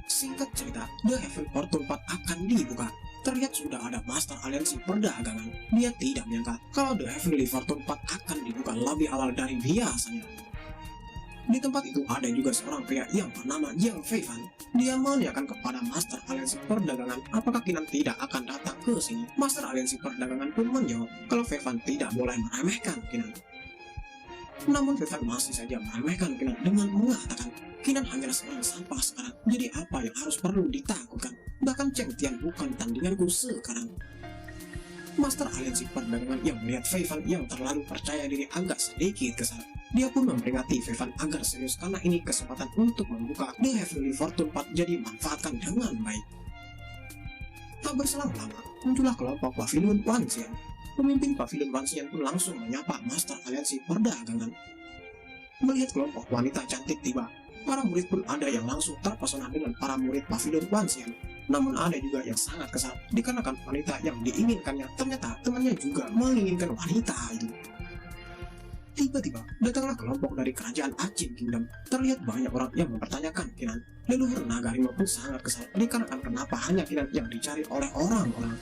Singkat cerita, The Heavenly Fortune 4 akan dibuka. Terlihat sudah ada Master Aliansi Perdagangan. Dia tidak menyangka kalau The Heavenly Fortune 4 akan dibuka lebih awal dari biasanya. Di tempat itu ada juga seorang pria yang bernama Jiang Feifan. Dia menanyakan kepada Master Aliansi Perdagangan apakah Kinan tidak akan datang ke sini. Master Aliansi Perdagangan pun menjawab kalau Feifan tidak boleh meremehkan Kinan. Namun Feifan masih saja meremehkan Kinan dengan mengatakan Kinan hanyalah seorang sampah sekarang, jadi apa yang harus perlu ditakutkan? Bahkan Cheng Tian bukan tandinganku sekarang. Master Aliansi Perdagangan yang melihat Feifan yang terlalu percaya diri agak sedikit kesal. Dia pun memperingati Feifan agar serius karena ini kesempatan untuk membuka The Heavenly Fortune 4, jadi manfaatkan dengan baik. Tak berselang lama, muncullah kelompok Pavilion Wanxian. Pemimpin Pavilion Wanxian pun langsung menyapa Master Aliansi Perdagangan. Melihat kelompok wanita cantik tiba, para murid pun ada yang langsung terpesona dengan para murid Pavilion Wanxian. Namun ada juga yang sangat kesal dikarenakan wanita yang diinginkannya ternyata temannya juga menginginkan wanita itu. Tiba-tiba datanglah kelompok dari kerajaan Achin Kingdom. Terlihat banyak orang yang mempertanyakan Kinan. Leluhur naga harimau pun sangat kesal dikarenakan kenapa hanya Kinan yang dicari oleh orang-orang.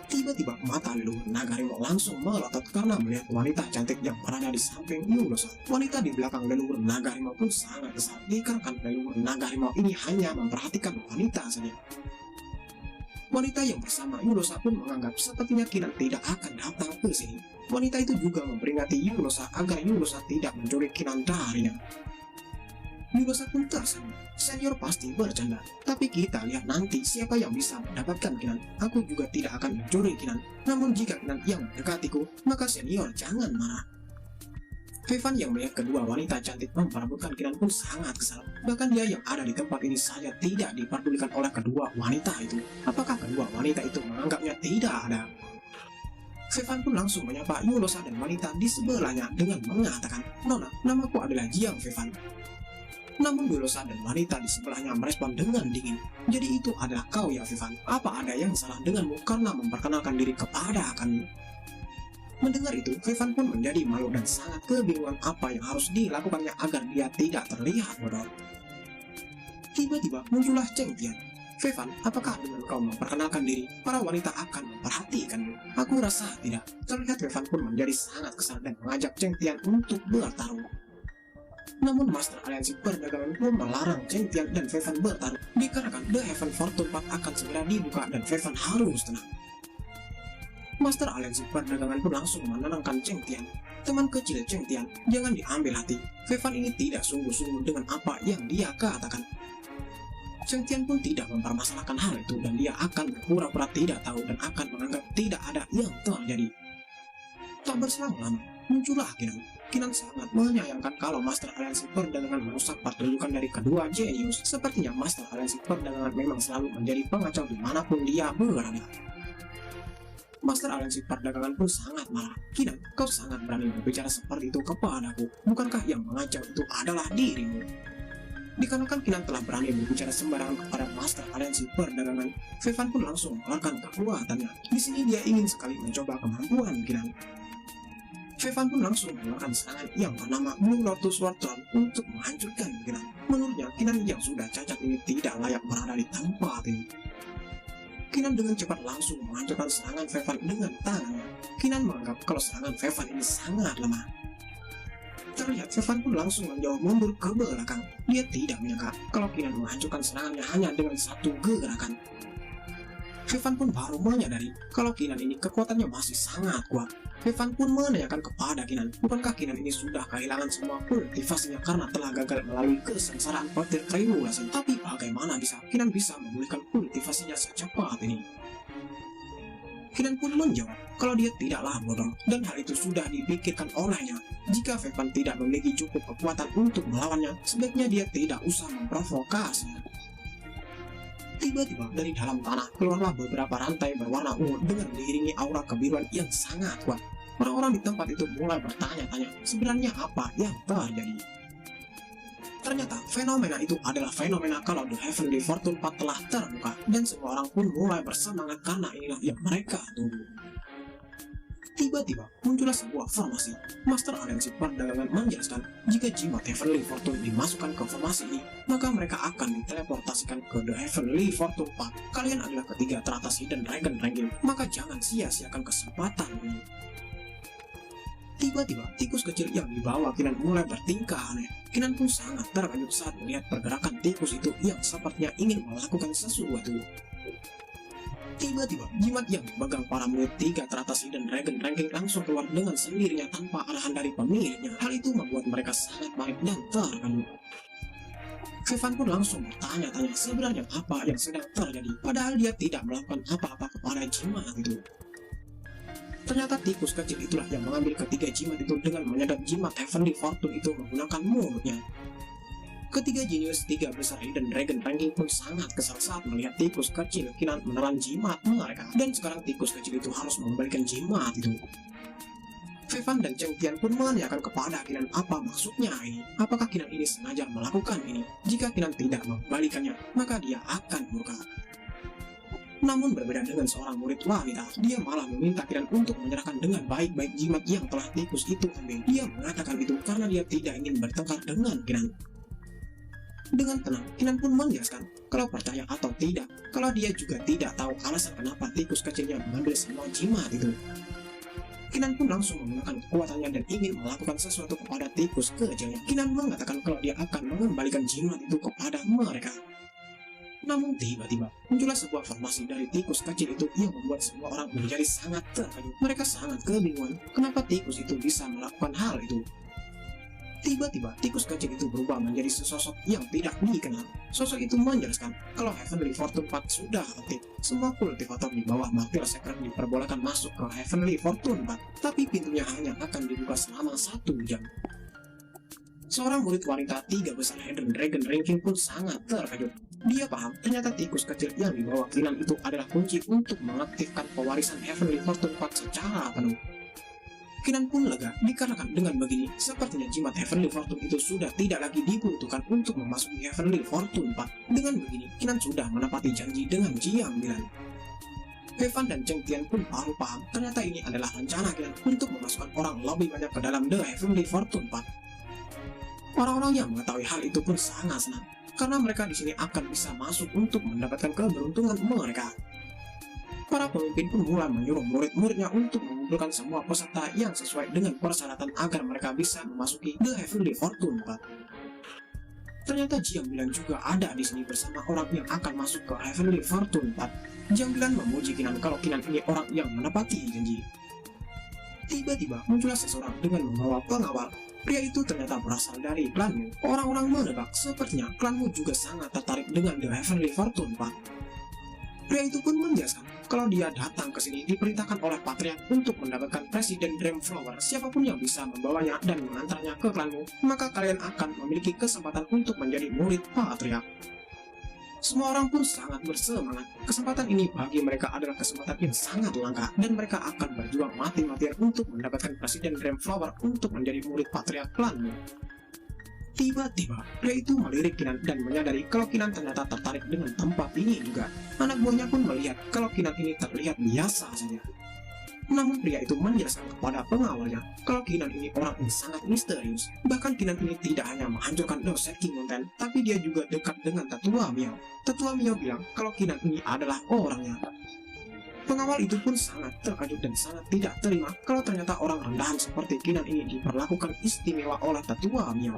Tiba-tiba mata leluhur naga harimau langsung melotot karena melihat wanita cantik yang berada di samping Yulosa. Wanita di belakang leluhur naga harimau pun sangat kesal dikarenakan leluhur naga harimau ini hanya memperhatikan wanita saja. Wanita yang bersama Yulosa pun menganggap sepertinya Kinan tidak akan datang ke sini. Wanita itu juga memperingati Yulosa agar Yulosa tidak mencuri Kinan darinya. Yulosa pun tersenyum. Senior pasti bercanda, tapi kita lihat nanti siapa yang bisa mendapatkan Kinan. Aku juga tidak akan mencuri Kinan. Namun jika Kinan yang mendekatiku, maka senior jangan marah. Feifan yang melihat kedua wanita cantik memperebutkan Kinan pun sangat kesal. Bahkan dia yang ada di tempat ini saja tidak diperdulikan oleh kedua wanita itu. Apakah kedua wanita itu menganggapnya tidak ada? Feifan pun langsung menyapa Yulosa dan wanita di sebelahnya dengan mengatakan, "Nona, namaku adalah Jiang Feifan." Namun Yulosa dan wanita di sebelahnya merespon dengan dingin. "Jadi itu adalah kau ya Feifan? Apa ada yang salah denganmu karena memperkenalkan diri kepada kami?" Mendengar itu, Feifan pun menjadi malu dan sangat kebingungan apa yang harus dilakukannya agar dia tidak terlihat bodoh. Tiba-tiba muncullah Cheng Tian. "Feifan, apakah dengan kau memperkenalkan diri, para wanita akan memperhatikanmu?" "Aku rasa tidak." Terlihat Feifan pun menjadi sangat kesal dan mengajak Cheng Tian untuk bertarung. Namun Master Aliansi Perdagangan pun melarang Cheng Tian dan Feifan bertarung dikarenakan The Heaven Fortune 4 akan segera dibuka dan Feifan harus tenang. Master Aliansi Perdagangan pun langsung menenangkan Cheng Tian. "Teman kecil Cheng Tian, jangan diambil hati. Feifan ini tidak sungguh-sungguh dengan apa yang dia katakan." Cheng Tian pun tidak mempermasalahkan hal itu dan dia akan berpura-pura tidak tahu dan akan menganggap tidak ada yang terjadi. Tak berselang lama, muncullah Kinan. Kinan sangat menyayangkan kalau Master Aliansi Perdagangan merusak pertunjukan dari kedua jenius. Sepertinya Master Aliansi Perdagangan memang selalu menjadi pengacau dimanapun dia berada. Master aliansi perdagangan pun sangat marah. Kinan, kau sangat berani berbicara seperti itu kepadaku. Bukankah yang mengancam itu adalah dirimu? Dikarenakan Kinan telah berani berbicara sembarangan kepada Master aliansi perdagangan, Vevan pun langsung mengeluarkan kekuatannya. Di sini dia ingin sekali mencoba kemampuan Kinan. Vevan pun langsung mengeluarkan serangan yang bernama Blue Lotus Sword Throne untuk menghancurkan Kinan. Menurutnya, Kinan yang sudah cacat ini tidak layak berada di tempat ini. Kinan dengan cepat langsung menghancurkan serangan Vevan dengan tangannya. Kinan menganggap kalau serangan Vevan ini sangat lemah. Terlihat Vevan pun langsung menjauh mundur ke belakang. Dia tidak menyangka kalau Kinan menghancurkan serangannya hanya dengan satu gerakan. Vevan pun baru menyadari kalau Kinan ini kekuatannya masih sangat kuat. Vevan pun menanyakan kepada Kinan, bukankah Kinan ini sudah kehilangan semua kultivasinya karena telah gagal melalui kesengsaraan petir tribulasi? Tapi bagaimana bisa Kinan bisa memulihkan kultivasinya secepat ini? Kinan pun menjawab kalau dia tidaklah bodoh dan hal itu sudah dipikirkan olehnya. Jika Vevan tidak memiliki cukup kekuatan untuk melawannya, sebaiknya dia tidak usah memprovokasinya. Tiba-tiba dari dalam tanah keluarlah beberapa rantai berwarna ungu dengan diiringi aura kebiruan yang sangat kuat. Orang-orang di tempat itu mulai bertanya-tanya sebenarnya apa yang terjadi. Ternyata fenomena itu adalah fenomena kalau The Heavenly Fortune Path telah terbuka dan semua orang pun mulai bersemangat karena inilah yang mereka tunggu. Tiba-tiba muncullah sebuah formasi. Master aliansi perdagangan menjelaskan jika jimat Heavenly Fortune dimasukkan ke formasi ini, maka mereka akan diteleportasikan ke The Heavenly Fortune Path. Kalian adalah ketiga teratas Hidden Dragon Ranking, maka jangan sia-siakan kesempatan ini. Tiba-tiba tikus kecil yang dibawa Kinan mulai bertingkah aneh. Kinan pun sangat terkejut saat melihat pergerakan tikus itu yang sepertinya ingin melakukan sesuatu. Tiba-tiba jimat yang dipegang para murid tiga teratas Hidden Dragon Ranking langsung keluar dengan sendirinya tanpa arahan dari pemiliknya. Hal itu membuat mereka sangat panik dan terkejut. Vevan pun langsung bertanya-tanya sebenarnya apa yang sedang terjadi, padahal dia tidak melakukan apa-apa kepada jimat itu. Ternyata tikus kecil itulah yang mengambil ketiga jimat itu dengan menyedot jimat Heavenly Fortune itu menggunakan mulutnya. Ketiga jenius tiga besar Hidden Dragon Ranking pun sangat kesal saat melihat tikus kecil Kinan menelan jimat mereka, dan sekarang tikus kecil itu harus mengembalikan jimat itu. Vevan dan Cheng Tian pun menanyakan kepada Kinan apa maksudnya ini. Apakah Kinan ini sengaja melakukan ini? Jika Kinan tidak mengembalikannya, maka dia akan murka. Namun berbeda dengan seorang murid wanita, dia malah meminta Kinan untuk menyerahkan dengan baik-baik jimat yang telah tikus itu ambil. Dia mengatakan itu karena dia tidak ingin bertengkar dengan Kinan. Dengan tenang, Kinan pun menjelaskan kalau percaya atau tidak, kalau dia juga tidak tahu alasan kenapa tikus kecilnya mengambil semua jimat itu. Kinan pun langsung menggunakan kekuatannya dan ingin melakukan sesuatu kepada tikus kecilnya. Kinan mengatakan kalau dia akan mengembalikan jimat itu kepada mereka. Namun tiba-tiba muncullah sebuah formasi dari tikus kecil itu yang membuat semua orang menjadi sangat terkejut. Mereka sangat kebingungan kenapa tikus itu bisa melakukan hal itu. Tiba-tiba tikus kecil itu berubah menjadi sesosok yang tidak dikenal. Sosok itu menjelaskan kalau Heavenly Fortune Path sudah aktif. Semua kultivator di bawah Martyr Secret diperbolehkan masuk ke Heavenly Fortune Path, tapi pintunya hanya akan dibuka selama 1 jam. Seorang murid wanita tiga besar Hidden Dragon Ranking pun sangat terkejut. Dia paham ternyata tikus kecil yang dibawa Kinan itu adalah kunci untuk mengaktifkan pewarisan Heavenly Fortune Path secara penuh. Kinan pun lega dikarenakan dengan begini, sepertinya jimat Heavenly Fortune itu sudah tidak lagi dibutuhkan untuk memasuki Heavenly Fortune Path. Dengan begini, Kinan sudah menepati janji dengan Jiang Bilan. Vevan dan Cheng Tian pun baru paham ternyata ini adalah rencana Kinan untuk memasukkan orang lebih banyak ke dalam The Heavenly Fortune Path. Orang-orang yang mengetahui hal itu pun sangat senang, karena mereka di sini akan bisa masuk untuk mendapatkan keberuntungan mereka. Para pemimpin pun mulai menyuruh murid-muridnya untuk mengumpulkan semua peserta yang sesuai dengan persyaratan agar mereka bisa memasuki The Heavenly Fortune Path. Ternyata Jiang Bilan juga ada di sini bersama orang yang akan masuk ke Heavenly Fortune Path. Jiang Bilan memuji Kinan kalau Kinan ini orang yang menepati janji. Tiba-tiba muncullah seseorang dengan membawa pengawal. Pria itu ternyata berasal dari klanmu. Orang-orang menebak sepertinya klanmu juga sangat tertarik dengan The Heavenly Fortune Path. Pria itu pun menjelaskan kalau dia datang ke sini diperintahkan oleh Patriarch untuk mendapatkan Presiden Dreamflower. Siapapun yang bisa membawanya dan mengantarnya ke klanmu, maka kalian akan memiliki kesempatan untuk menjadi murid Patriarch. Semua orang pun sangat bersemangat. Kesempatan ini bagi mereka adalah kesempatan yang sangat langka, dan mereka akan berjuang mati-matian untuk mendapatkan Presiden Dreamflower untuk menjadi murid patriark klanmu. Tiba-tiba, pria itu melirik Kinan dan menyadari kalau Kinan ternyata tertarik dengan tempat ini juga. Anak buahnya pun melihat kalau Kinan ini terlihat biasa saja. Namun pria itu menjelaskan kepada pengawalnya kalau Kinan ini orang yang sangat misterius. Bahkan Kinan ini tidak hanya menghancurkan The Shaking Mountain, tapi dia juga dekat dengan Tetua Miao. Tetua Miao bilang kalau Kinan ini adalah orangnya. Pengawal itu pun sangat terkejut dan sangat tidak terima kalau ternyata orang rendahan seperti Kinan ini diperlakukan istimewa oleh Tetua Miao.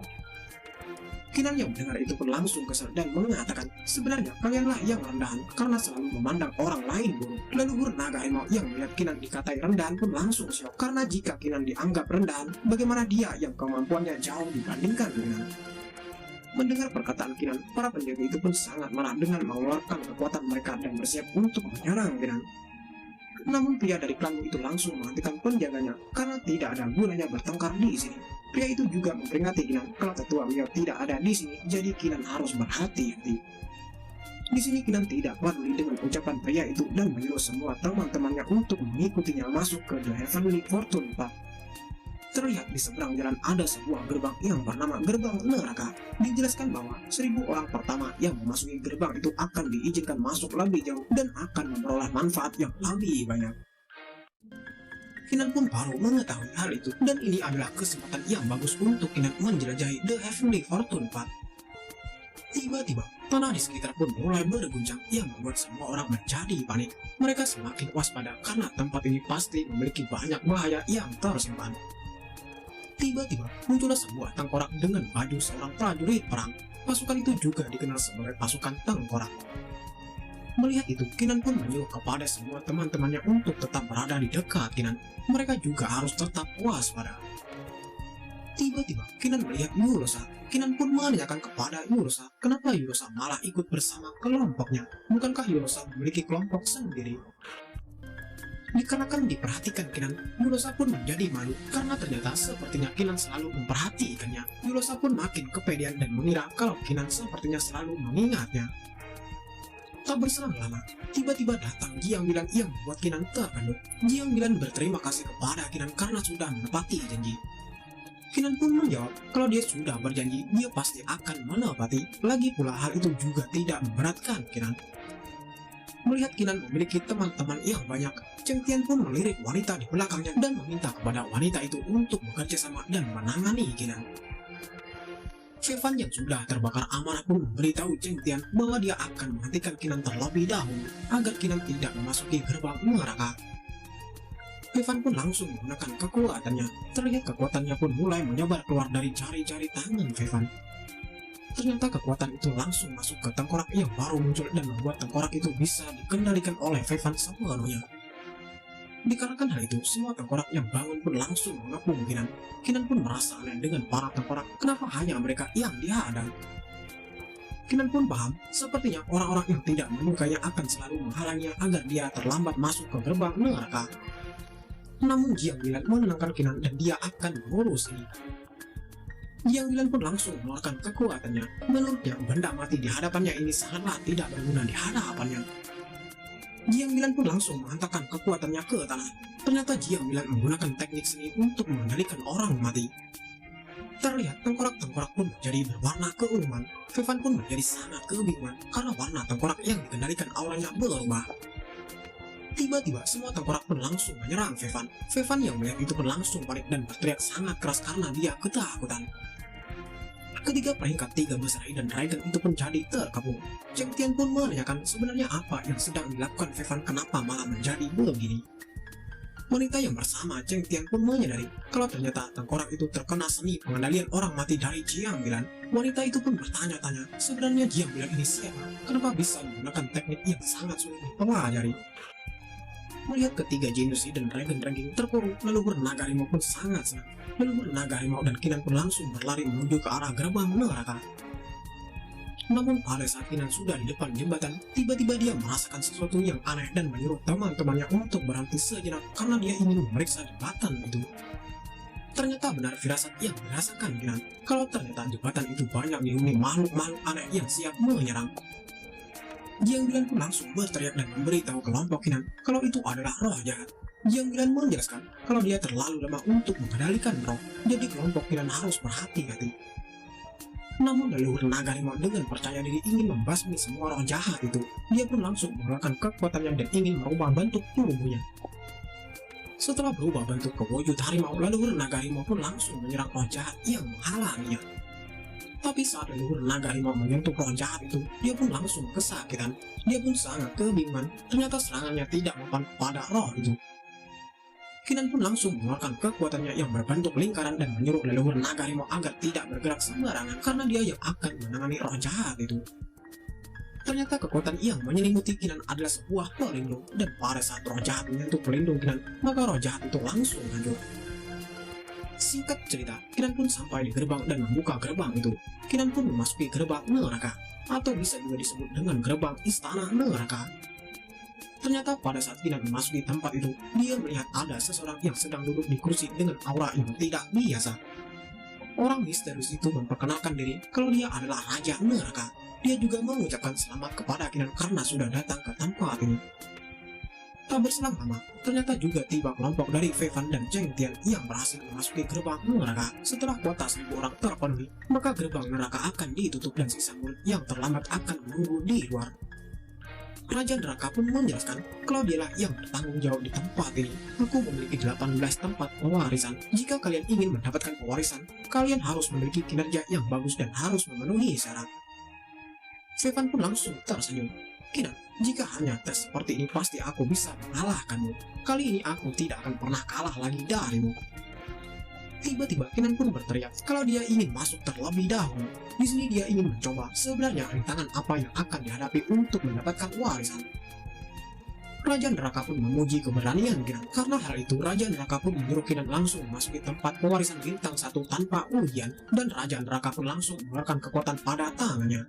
Kinan yang mendengar itu pun langsung kesal dan mengatakan, sebenarnya kalianlah yang rendahan karena selalu memandang orang lain buruk. Leluhur naga harimau yang melihat Kinan dikatai rendahan pun langsung syok, karena jika Kinan dianggap rendahan, bagaimana dia yang kemampuannya jauh dibandingkan Kinan. Mendengar perkataan Kinan, para penjaga itu pun sangat marah dengan mengeluarkan kekuatan mereka dan bersiap untuk menyerang Kinan. Namun pria dari klanmu itu langsung menghentikan penjaganya karena tidak ada gunanya bertengkar di sini. Pria itu juga memperingati Kinan kalau Tetua Miao tidak ada di sini, jadi Kinan harus berhati-hati. Di sini Kinan tidak peduli dengan ucapan pria itu dan menyuruh semua teman-temannya untuk mengikutinya masuk ke The Heavenly Fortune Path. Terlihat di seberang jalan ada sebuah gerbang yang bernama Gerbang Neraka. Dijelaskan bahwa 1000 orang pertama yang memasuki gerbang itu akan diizinkan masuk lebih jauh dan akan memperoleh manfaat yang lebih banyak. Kinan pun baru mengetahui hal itu, dan ini adalah kesempatan yang bagus untuk Kinan menjelajahi The Heavenly Fortune Path. Tiba-tiba, tanah di sekitar pun mulai berguncang yang membuat semua orang menjadi panik. Mereka semakin waspada karena tempat ini pasti memiliki banyak bahaya yang tersimpan. Tiba-tiba muncullah sebuah tengkorak dengan baju seorang prajurit perang. Pasukan itu juga dikenal sebagai pasukan tengkorak. Melihat itu, Kinan pun menyuruh kepada semua teman-temannya untuk tetap berada di dekat Kinan. Mereka juga harus tetap waspada. Tiba-tiba, Kinan melihat Yurosa. Kinan pun menanyakan kepada Yurosa, kenapa Yurosa malah ikut bersama kelompoknya? Bukankah Yurosa memiliki kelompok sendiri? Dikarenakan diperhatikan Kinan, Yurosa pun menjadi malu karena ternyata sepertinya Kinan selalu memperhatikannya. Yurosa pun makin kepedean dan mengira kalau Kinan sepertinya selalu mengingatnya. Tak berselang lama, tiba-tiba datang Jiang Bilan yang membuat Kinan terkejut. Jiang Bilan berterima kasih kepada Kinan karena sudah menepati janji. Kinan pun menjawab kalau dia sudah berjanji, dia pasti akan menepati. Lagi pula hal itu juga tidak memberatkan Kinan. Melihat Kinan memiliki teman-teman yang banyak, Cheng Tian pun melirik wanita di belakangnya dan meminta kepada wanita itu untuk bekerja sama dan menangani Kinan. Fevan yang sudah terbakar amarah pun memberitahu Cheng Tian bahwa dia akan menghentikan Kinan terlebih dahulu agar Kinan tidak memasuki gerbang neraka. Fevan pun langsung menggunakan kekuatannya. Terlihat kekuatannya pun mulai menyebar keluar dari jari-jari tangan Fevan. Ternyata kekuatan itu langsung masuk ke tengkorak yang baru muncul dan membuat tengkorak itu bisa dikendalikan oleh Fevan sepenuhnya. Dikarenakan hal itu, semua tengkorak yang bangun pun langsung mengepung Kinan. Kinan pun merasa aneh dengan para tengkorak, kenapa hanya mereka yang dihadang. Kinan pun paham, sepertinya orang-orang yang tidak menyukainya akan selalu menghalanginya agar dia terlambat masuk ke gerbang neraka. Namun Jiang Bilan menenangkan Kinan dan dia akan mengurus ini. Jiang Bilan pun langsung mengeluarkan kekuatannya. Menurutnya, benda mati di hadapannya ini sangatlah tidak berguna di hadapannya. Jiang Bilan pun langsung menghantarkan kekuatannya ke tanah. Ternyata Jiang Bilan menggunakan teknik seni untuk mengendalikan orang mati. Terlihat tengkorak-tengkorak pun menjadi berwarna keunguan. Fevan pun menjadi sangat kebingungan karena warna tengkorak yang dikendalikan auranya berubah. Tiba-tiba semua tengkorak pun langsung menyerang Fevan. Fevan yang melihat itu pun langsung panik dan berteriak sangat keras karena dia ketakutan. Ketiga peringkat 3 besar Hidden Dragon itu pun jadi terkepung. Cheng Tian pun menanyakan sebenarnya apa yang sedang dilakukan Fevan, kenapa malah menjadi begini. Wanita yang bersama Cheng Tian pun menyadari kalau ternyata tengkorak itu terkena seni pengendalian orang mati dari Jiang Bilan. Wanita itu pun bertanya-tanya sebenarnya Jiang Bilan ini siapa, kenapa bisa menggunakan teknik yang sangat sulit dipelajari. Melihat ketiga jenius Hidden Dragon ranking terkurung, leluhur naga harimau pun sangat senang. Leluhur naga harimau dan Kinan pun langsung berlari menuju ke arah gerbang neraka. Namun pada saat Kinan sudah di depan jembatan, tiba-tiba dia merasakan sesuatu yang aneh dan menyuruh teman-temannya untuk berhenti sejenak karena dia ingin memeriksa jembatan itu. Ternyata benar firasat yang dirasakan Kinan, kalau ternyata jembatan itu banyak dihuni makhluk-makhluk aneh yang siap menyerang. Jiang Bilan pun langsung berteriak dan memberitahu kelompok Kinan kalau itu adalah roh jahat. Jiang Bilan menjelaskan kalau dia terlalu lemah untuk mengendalikan roh, jadi kelompok Kinan harus berhati-hati. Namun leluhur naga harimau dengan percaya diri ingin membasmi semua roh jahat itu, dia pun langsung mengeluarkan kekuatannya dan ingin merubah bentuk tubuhnya. Setelah berubah bentuk ke wujud harimau, leluhur naga harimau pun langsung menyerang roh jahat yang menghalanginya. Tapi saat leluhur naga harimau menyentuh roh jahat itu, dia pun langsung kesakitan. Dia pun sangat kebingungan, ternyata serangannya tidak mempan pada roh itu. Kinan pun langsung mengeluarkan kekuatannya yang berbentuk lingkaran dan menyuruh leluhur naga harimau agar tidak bergerak sembarangan karena dia yang akan menangani roh jahat itu. Ternyata kekuatan yang menyelimuti Kinan adalah sebuah pelindung, dan pada saat roh jahat menyentuh pelindung Kinan, maka roh jahat itu langsung hancur. Singkat cerita, Kinan pun sampai di gerbang dan membuka gerbang itu. Kinan pun memasuki gerbang neraka, atau bisa juga disebut dengan gerbang istana neraka. Ternyata pada saat Kinan memasuki tempat itu, dia melihat ada seseorang yang sedang duduk di kursi dengan aura yang tidak biasa. Orang misterius itu memperkenalkan diri kalau dia adalah Raja Neraka. Dia juga mengucapkan selamat kepada Kinan karena sudah datang ke tempat ini. Tak berselang lama, ternyata juga tiba kelompok dari Fevan dan Cheng Tian yang berhasil memasuki gerbang neraka. Setelah kuota 1000 orang terpenuhi, maka gerbang neraka akan ditutup dan sisa murid yang terlambat akan menunggu di luar. Raja Neraka pun menjelaskan kalau dialah yang bertanggung jawab di tempat ini. Aku memiliki 18 tempat pewarisan. Jika kalian ingin mendapatkan pewarisan, kalian harus memiliki kinerja yang bagus dan harus memenuhi syarat. Fevan pun langsung tersenyum. Kinan, jika hanya tes seperti ini pasti aku bisa mengalahkanmu. Kali ini aku tidak akan pernah kalah lagi darimu. Tiba-tiba Kinan pun berteriak kalau dia ingin masuk terlebih dahulu. Di sini dia ingin mencoba sebenarnya rintangan apa yang akan dihadapi untuk mendapatkan warisan. Raja Neraka pun memuji keberanian Kinan. Karena hal itu, Raja Neraka pun menyuruh Kinan langsung memasuki tempat pewarisan bintang 1 tanpa ujian, dan Raja Neraka pun langsung mengeluarkan kekuatan pada tangannya.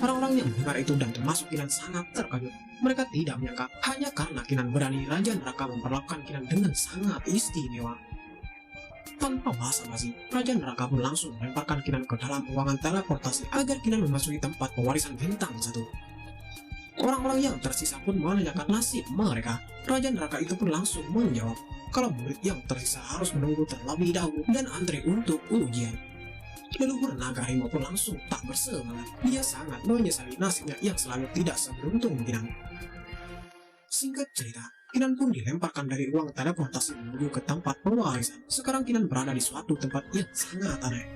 Orang-orang yang mendengar itu dan termasuk Kinan sangat terkejut. Mereka tidak menyangka hanya karena Kinan berani, Raja Neraka memperlakukan Kinan dengan sangat istimewa. Tanpa basa-basi, Raja Neraka pun langsung melemparkan Kinan ke dalam ruangan teleportasi agar Kinan memasuki tempat pewarisan bintang 1. Orang-orang yang tersisa pun menanyakan nasib mereka. Raja Neraka itu pun langsung menjawab kalau murid yang tersisa harus menunggu terlebih dahulu dan antri untuk ujian. Leluhur naga harimau pun langsung tak bersemangat. Dia sangat menyesali nasibnya yang selalu tidak seberuntung Kinan. Singkat cerita, Kinan pun dilemparkan dari ruang teleportasi menuju ke tempat pewarisan. Sekarang Kinan berada di suatu tempat yang sangat aneh.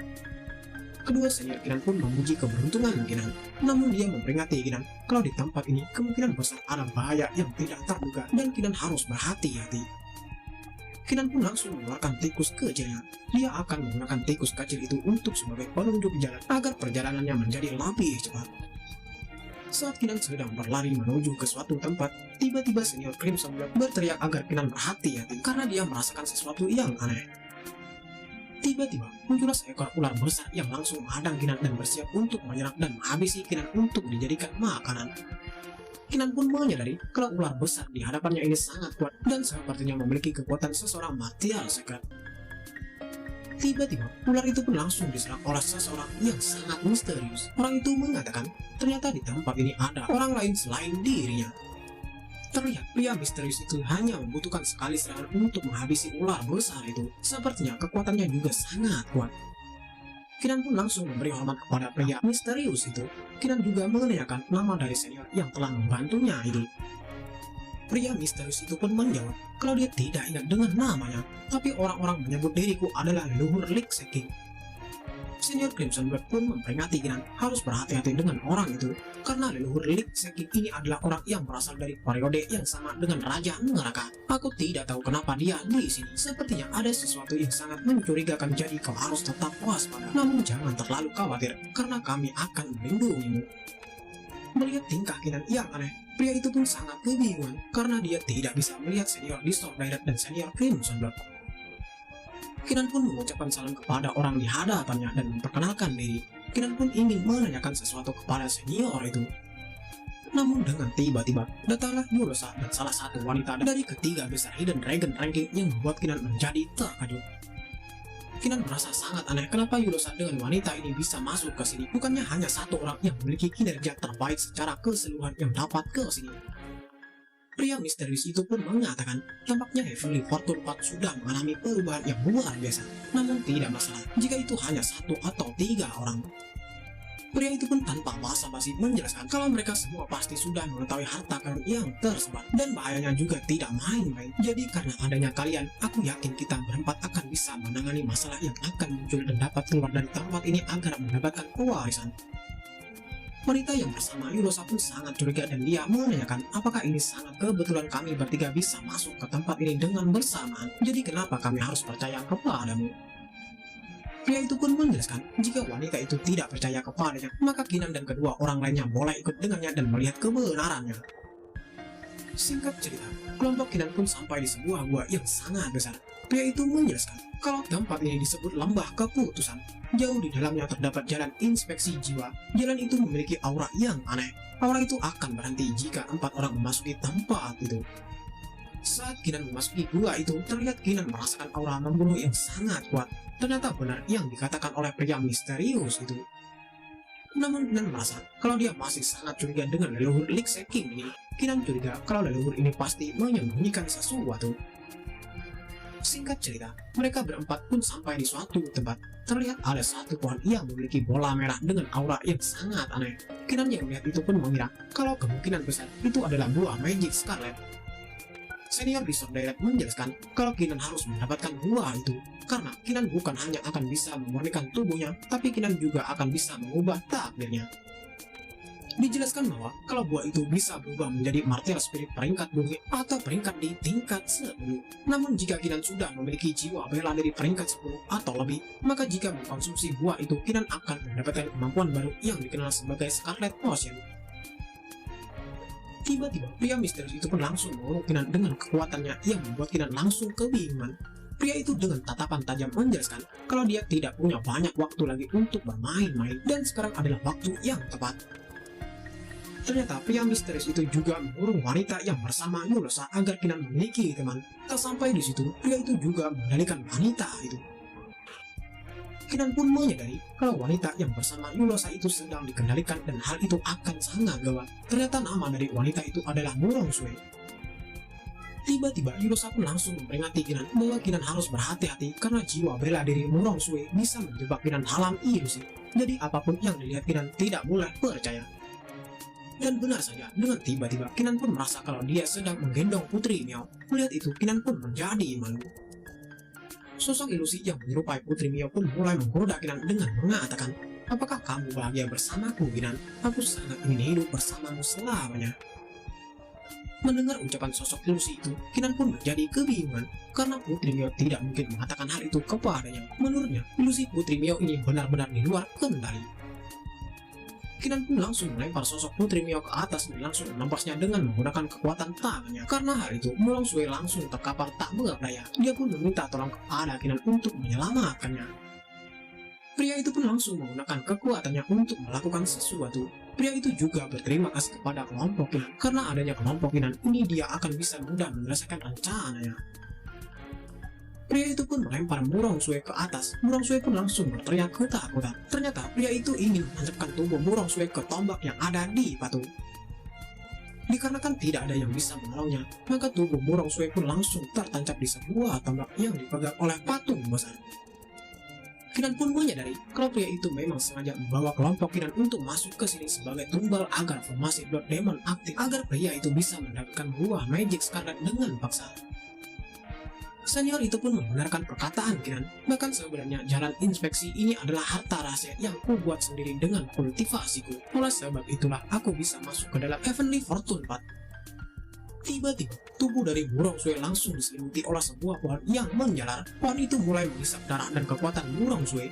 Kedua senior Kinan pun memuji keberuntungan Kinan. Namun dia memperingati Kinan kalau di tempat ini kemungkinan besar ada bahaya yang tidak terduga dan Kinan harus berhati-hati. Kinan pun langsung mengeluarkan tikus kecilnya. Dia akan menggunakan tikus kecil itu untuk sebagai penunjuk jalan agar perjalanannya menjadi lebih cepat. Saat Kinan sedang berlari menuju ke suatu tempat, tiba-tiba senior Crimson Blood berteriak agar Kinan berhati-hati karena dia merasakan sesuatu yang aneh. Tiba-tiba muncullah seekor ular besar yang langsung menghadang Kinan dan bersiap untuk menyerang dan menghabisi Kinan untuk dijadikan makanan. Kinan pun menyadari kalau ular besar di hadapannya ini sangat kuat dan sepertinya memiliki kekuatan seseorang martial secret. Tiba-tiba, ular itu pun langsung diserang oleh seseorang yang sangat misterius. Orang itu mengatakan, ternyata di tempat ini ada orang lain selain dirinya. Terlihat pria misterius itu hanya membutuhkan sekali serangan untuk menghabisi ular besar itu. Sepertinya kekuatannya juga sangat kuat. Kinan pun langsung memberi hormat kepada pria misterius itu. Kinan juga menanyakan nama dari senior yang telah membantunya itu. Pria misterius itu pun menjawab kalau dia tidak ingat dengan namanya, tapi orang-orang menyebut diriku adalah leluhur Lik Seking. Senior Crimson Blood pun memperingati Kinan harus berhati-hati dengan orang itu, karena leluhur Lik Seking ini adalah orang yang berasal dari periode yang sama dengan Raja Neraka. Aku tidak tahu kenapa dia di sini. Sepertinya ada sesuatu yang sangat mencurigakan, jadi kau harus tetap waspada. Namun jangan terlalu khawatir, karena kami akan melindungimu. Melihat tingkah Kinan yang aneh, pria itu pun sangat kebingungan karena dia tidak bisa melihat senior Distorted Direct dan senior Crimson Blood. Kinan pun mengucapkan salam kepada orang di hadapannya dan memperkenalkan diri. Kinan pun ingin menanyakan sesuatu kepada senior itu. Namun dengan tiba-tiba, datanglah Yurosa dan salah satu wanita dari ketiga besar Hidden Dragon ranking yang membuat Kinan menjadi terkejut. Kinan merasa sangat aneh kenapa Yulosa dengan wanita ini bisa masuk ke sini. Bukannya hanya satu orang yang memiliki kinerja terbaik secara keseluruhan yang dapat ke sini. Pria misterius itu pun mengatakan tampaknya Heavenly Fortune 4 sudah mengalami perubahan yang luar biasa. Namun tidak masalah jika itu hanya 1 atau 3 orang. Pria itu pun tanpa basa-basi menjelaskan kalau mereka semua pasti sudah mengetahui harta karun yang tersebar dan bahayanya juga tidak main-main. Jadi karena adanya kalian, aku yakin kita berempat akan bisa menangani masalah yang akan muncul dan dapat keluar dari tempat ini agar mendapatkan pewarisan. Wanita yang bersama Yulosa pun sangat curiga dan dia menanyakan apakah ini sangat kebetulan kami bertiga bisa masuk ke tempat ini dengan bersamaan. Jadi kenapa kami harus percaya kepadamu? Pria itu pun menjelaskan jika wanita itu tidak percaya kepadanya, maka Kinan dan kedua orang lainnya boleh ikut dengannya dan melihat kebenarannya. Singkat cerita, kelompok Kinan pun sampai di sebuah gua yang sangat besar. Pria itu menjelaskan kalau tempat ini disebut lembah keputusan. Jauh di dalamnya terdapat jalan inspeksi jiwa. Jalan itu memiliki aura yang aneh. Aura itu akan berhenti jika 4 orang memasuki tempat itu. Saat Kinan memasuki gua itu, terlihat Kinan merasakan aura membunuh yang sangat kuat. Ternyata benar yang dikatakan oleh pria misterius itu. Namun Kinan merasa kalau dia masih sangat curiga dengan leluhur Lik Seking ini. Kinan curiga kalau leluhur ini pasti menyembunyikan sesuatu. Singkat cerita, mereka berempat pun sampai di suatu tempat. Terlihat ada satu pohon yang memiliki bola merah dengan aura yang sangat aneh. Kinan yang melihat itu pun mengira kalau kemungkinan besar itu adalah buah Magic Scarlet. Senior Resort Direct menjelaskan kalau Kinan harus mendapatkan buah itu karena Kinan bukan hanya akan bisa memurnikan tubuhnya, tapi Kinan juga akan bisa mengubah takdirnya. Dijelaskan bahwa kalau buah itu bisa berubah menjadi Martial Spirit peringkat bumi atau peringkat di tingkat 10. Namun jika Kinan sudah memiliki jiwa bela dari peringkat 10 atau lebih, maka jika mengkonsumsi buah itu Kinan akan mendapatkan kemampuan baru yang dikenal sebagai Scarlet Potion. Tiba-tiba, pria misterius itu pun langsung mengurung Kinan dengan kekuatannya yang membuat Kinan langsung kebingungan. Pria itu dengan tatapan tajam menjelaskan kalau dia tidak punya banyak waktu lagi untuk bermain-main dan sekarang adalah waktu yang tepat. Ternyata pria misterius itu juga mengurung wanita yang bersama Yulosa agar Kinan memiliki teman. Tak sampai di situ, pria itu juga mengendalikan wanita itu. Kinan pun menyadari kalau wanita yang bersama Yulosa itu sedang dikendalikan dan hal itu akan sangat gawat. Ternyata nama dari wanita itu adalah Murong Sui. Tiba-tiba Yulosa pun langsung memperingati Kinan bahwa Kinan harus berhati-hati karena jiwa bela diri Murong Sui bisa menjebak Kinan dalam ilusi. Jadi apapun yang dilihat Kinan tidak boleh percaya. Dan benar saja, dengan tiba-tiba Kinan pun merasa kalau dia sedang menggendong Putri Miao. Melihat itu, Kinan pun menjadi malu. Sosok ilusi yang menyerupai Putri Miao pun mulai menggoda Kinan dengan mengatakan, apakah kamu bahagia bersamaku, Kinan? Aku sangat ingin hidup bersamamu selamanya. Mendengar ucapan sosok ilusi itu, Kinan pun menjadi kebingungan karena Putri Miao tidak mungkin mengatakan hal itu kepadanya. Menurutnya, ilusi Putri Miao ini benar-benar di luar kendali. Kinan pun langsung melempar sosok Putri Miao ke atas dan langsung menampasnya dengan menggunakan kekuatan tangannya. Karena hal itu, Murong Sui langsung terkapar tak berdaya. Dia pun meminta tolong kepada Kinan untuk menyelamatkannya. Pria itu pun langsung menggunakan kekuatannya untuk melakukan sesuatu. Pria itu juga berterima kasih kepada kelompok Kinan. Karena adanya kelompok Kinan, ini dia akan bisa mudah menyelesaikan rencananya. Pria itu pun melempar Murong Sui ke atas. Murong Sui pun langsung berteriak ketakutan. Ternyata pria itu ingin menancapkan tubuh Murong Sui ke tombak yang ada di patung. Dikarenakan tidak ada yang bisa menolongnya, maka tubuh Murong Sui pun langsung tertancap di sebuah tombak yang dipegang oleh patung besar. Kinan pun menyadari kalau pria itu memang sengaja membawa kelompok Kinan untuk masuk ke sini sebagai tumbal agar formasi Blood Demon aktif agar pria itu bisa mendapatkan buah Magic Scarlet dengan paksa. Senior itu pun membenarkan perkataan Kinan. Bahkan sebenarnya jalan inspeksi ini adalah harta rahasia yang ku buat sendiri dengan kultivasiku. Oleh sebab itulah aku bisa masuk ke dalam Heavenly Fortune 4. Tiba-tiba, tubuh dari Murong Sui langsung diselimuti oleh sebuah pohon yang menjalar. Pohon itu mulai menghisap darah dan kekuatan Murong Sui.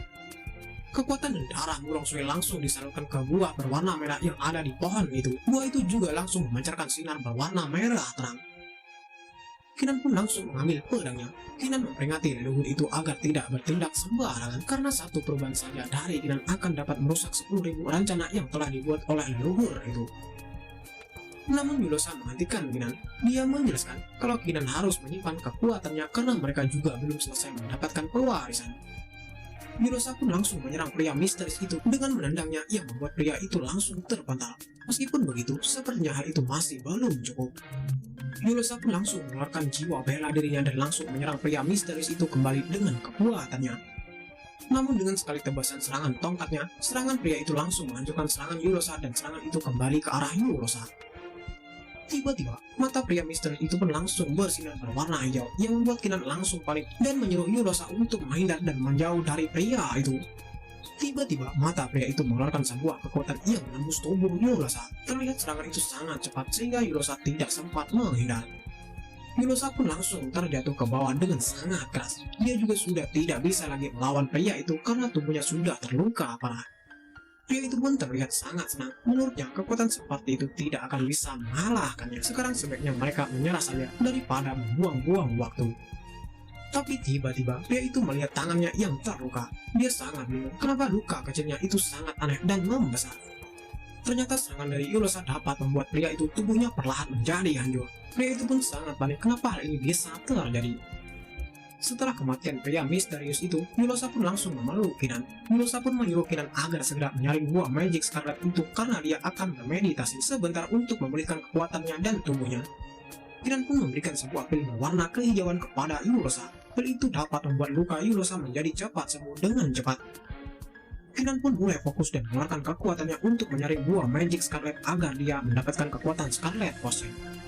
Kekuatan dan darah Murong Sui langsung disalurkan ke buah berwarna merah yang ada di pohon itu. Buah itu juga langsung memancarkan sinar berwarna merah terang. Kinan pun langsung mengambil pedangnya. Kinan memperingati leluhur itu agar tidak bertindak sembarangan karena satu perubahan saja dari Kinan akan dapat merusak 10.000 rencana yang telah dibuat oleh leluhur itu. Namun Yulosa menghentikan Kinan. Dia menjelaskan kalau Kinan harus menyimpan kekuatannya karena mereka juga belum selesai mendapatkan pewarisan. Yurosa pun langsung menyerang pria misterius itu dengan menendangnya yang membuat pria itu langsung terpental. Meskipun begitu, sepertinya hal itu masih belum cukup. Yurosa pun langsung mengeluarkan jiwa bela dirinya dan langsung menyerang pria misterius itu kembali dengan kekuatannya. Namun dengan sekali tebasan serangan tongkatnya, serangan pria itu langsung menghancurkan serangan Yurosa dan serangan itu kembali ke arah Yurosa. Tiba-tiba, mata pria misterius itu pun langsung bersinar berwarna hijau yang membuat Kinan langsung panik dan menyuruh Yurosa untuk menghindar dan menjauh dari pria itu. Tiba-tiba, mata pria itu mengeluarkan sebuah kekuatan yang menembus tubuh Yurosa. Terlihat serangan itu sangat cepat sehingga Yurosa tidak sempat menghindar. Yurosa pun langsung terjatuh ke bawah dengan sangat keras. Dia juga sudah tidak bisa lagi melawan pria itu karena tubuhnya sudah terluka parah. Pria itu pun terlihat sangat senang. Menurutnya, kekuatan seperti itu tidak akan bisa mengalahkannya. Sekarang sebaiknya mereka menyerah saja daripada membuang-buang waktu. Tapi tiba-tiba, pria itu melihat tangannya yang terluka. Dia sangat bingung kenapa luka kecilnya itu sangat aneh dan membesar. Ternyata serangan dari Yurosa dapat membuat pria itu tubuhnya perlahan menjadi hancur. Pria itu pun sangat panik kenapa hal ini bisa terjadi. Setelah kematian pria misterius itu, Yurosa pun langsung memeluk Kinan. Yurosa pun menyuruh Kinan agar segera menyaring buah Magic Scarlet itu karena dia akan bermeditasi sebentar untuk memulihkan kekuatannya dan tubuhnya. Kinan pun memberikan sebuah pil berwarna kehijauan kepada Yurosa. Pil itu dapat membuat luka Yurosa menjadi cepat sembuh dengan cepat. Kinan pun mulai fokus dan mengeluarkan kekuatannya untuk menyaring buah Magic Scarlet agar dia mendapatkan kekuatan Scarlet Potion.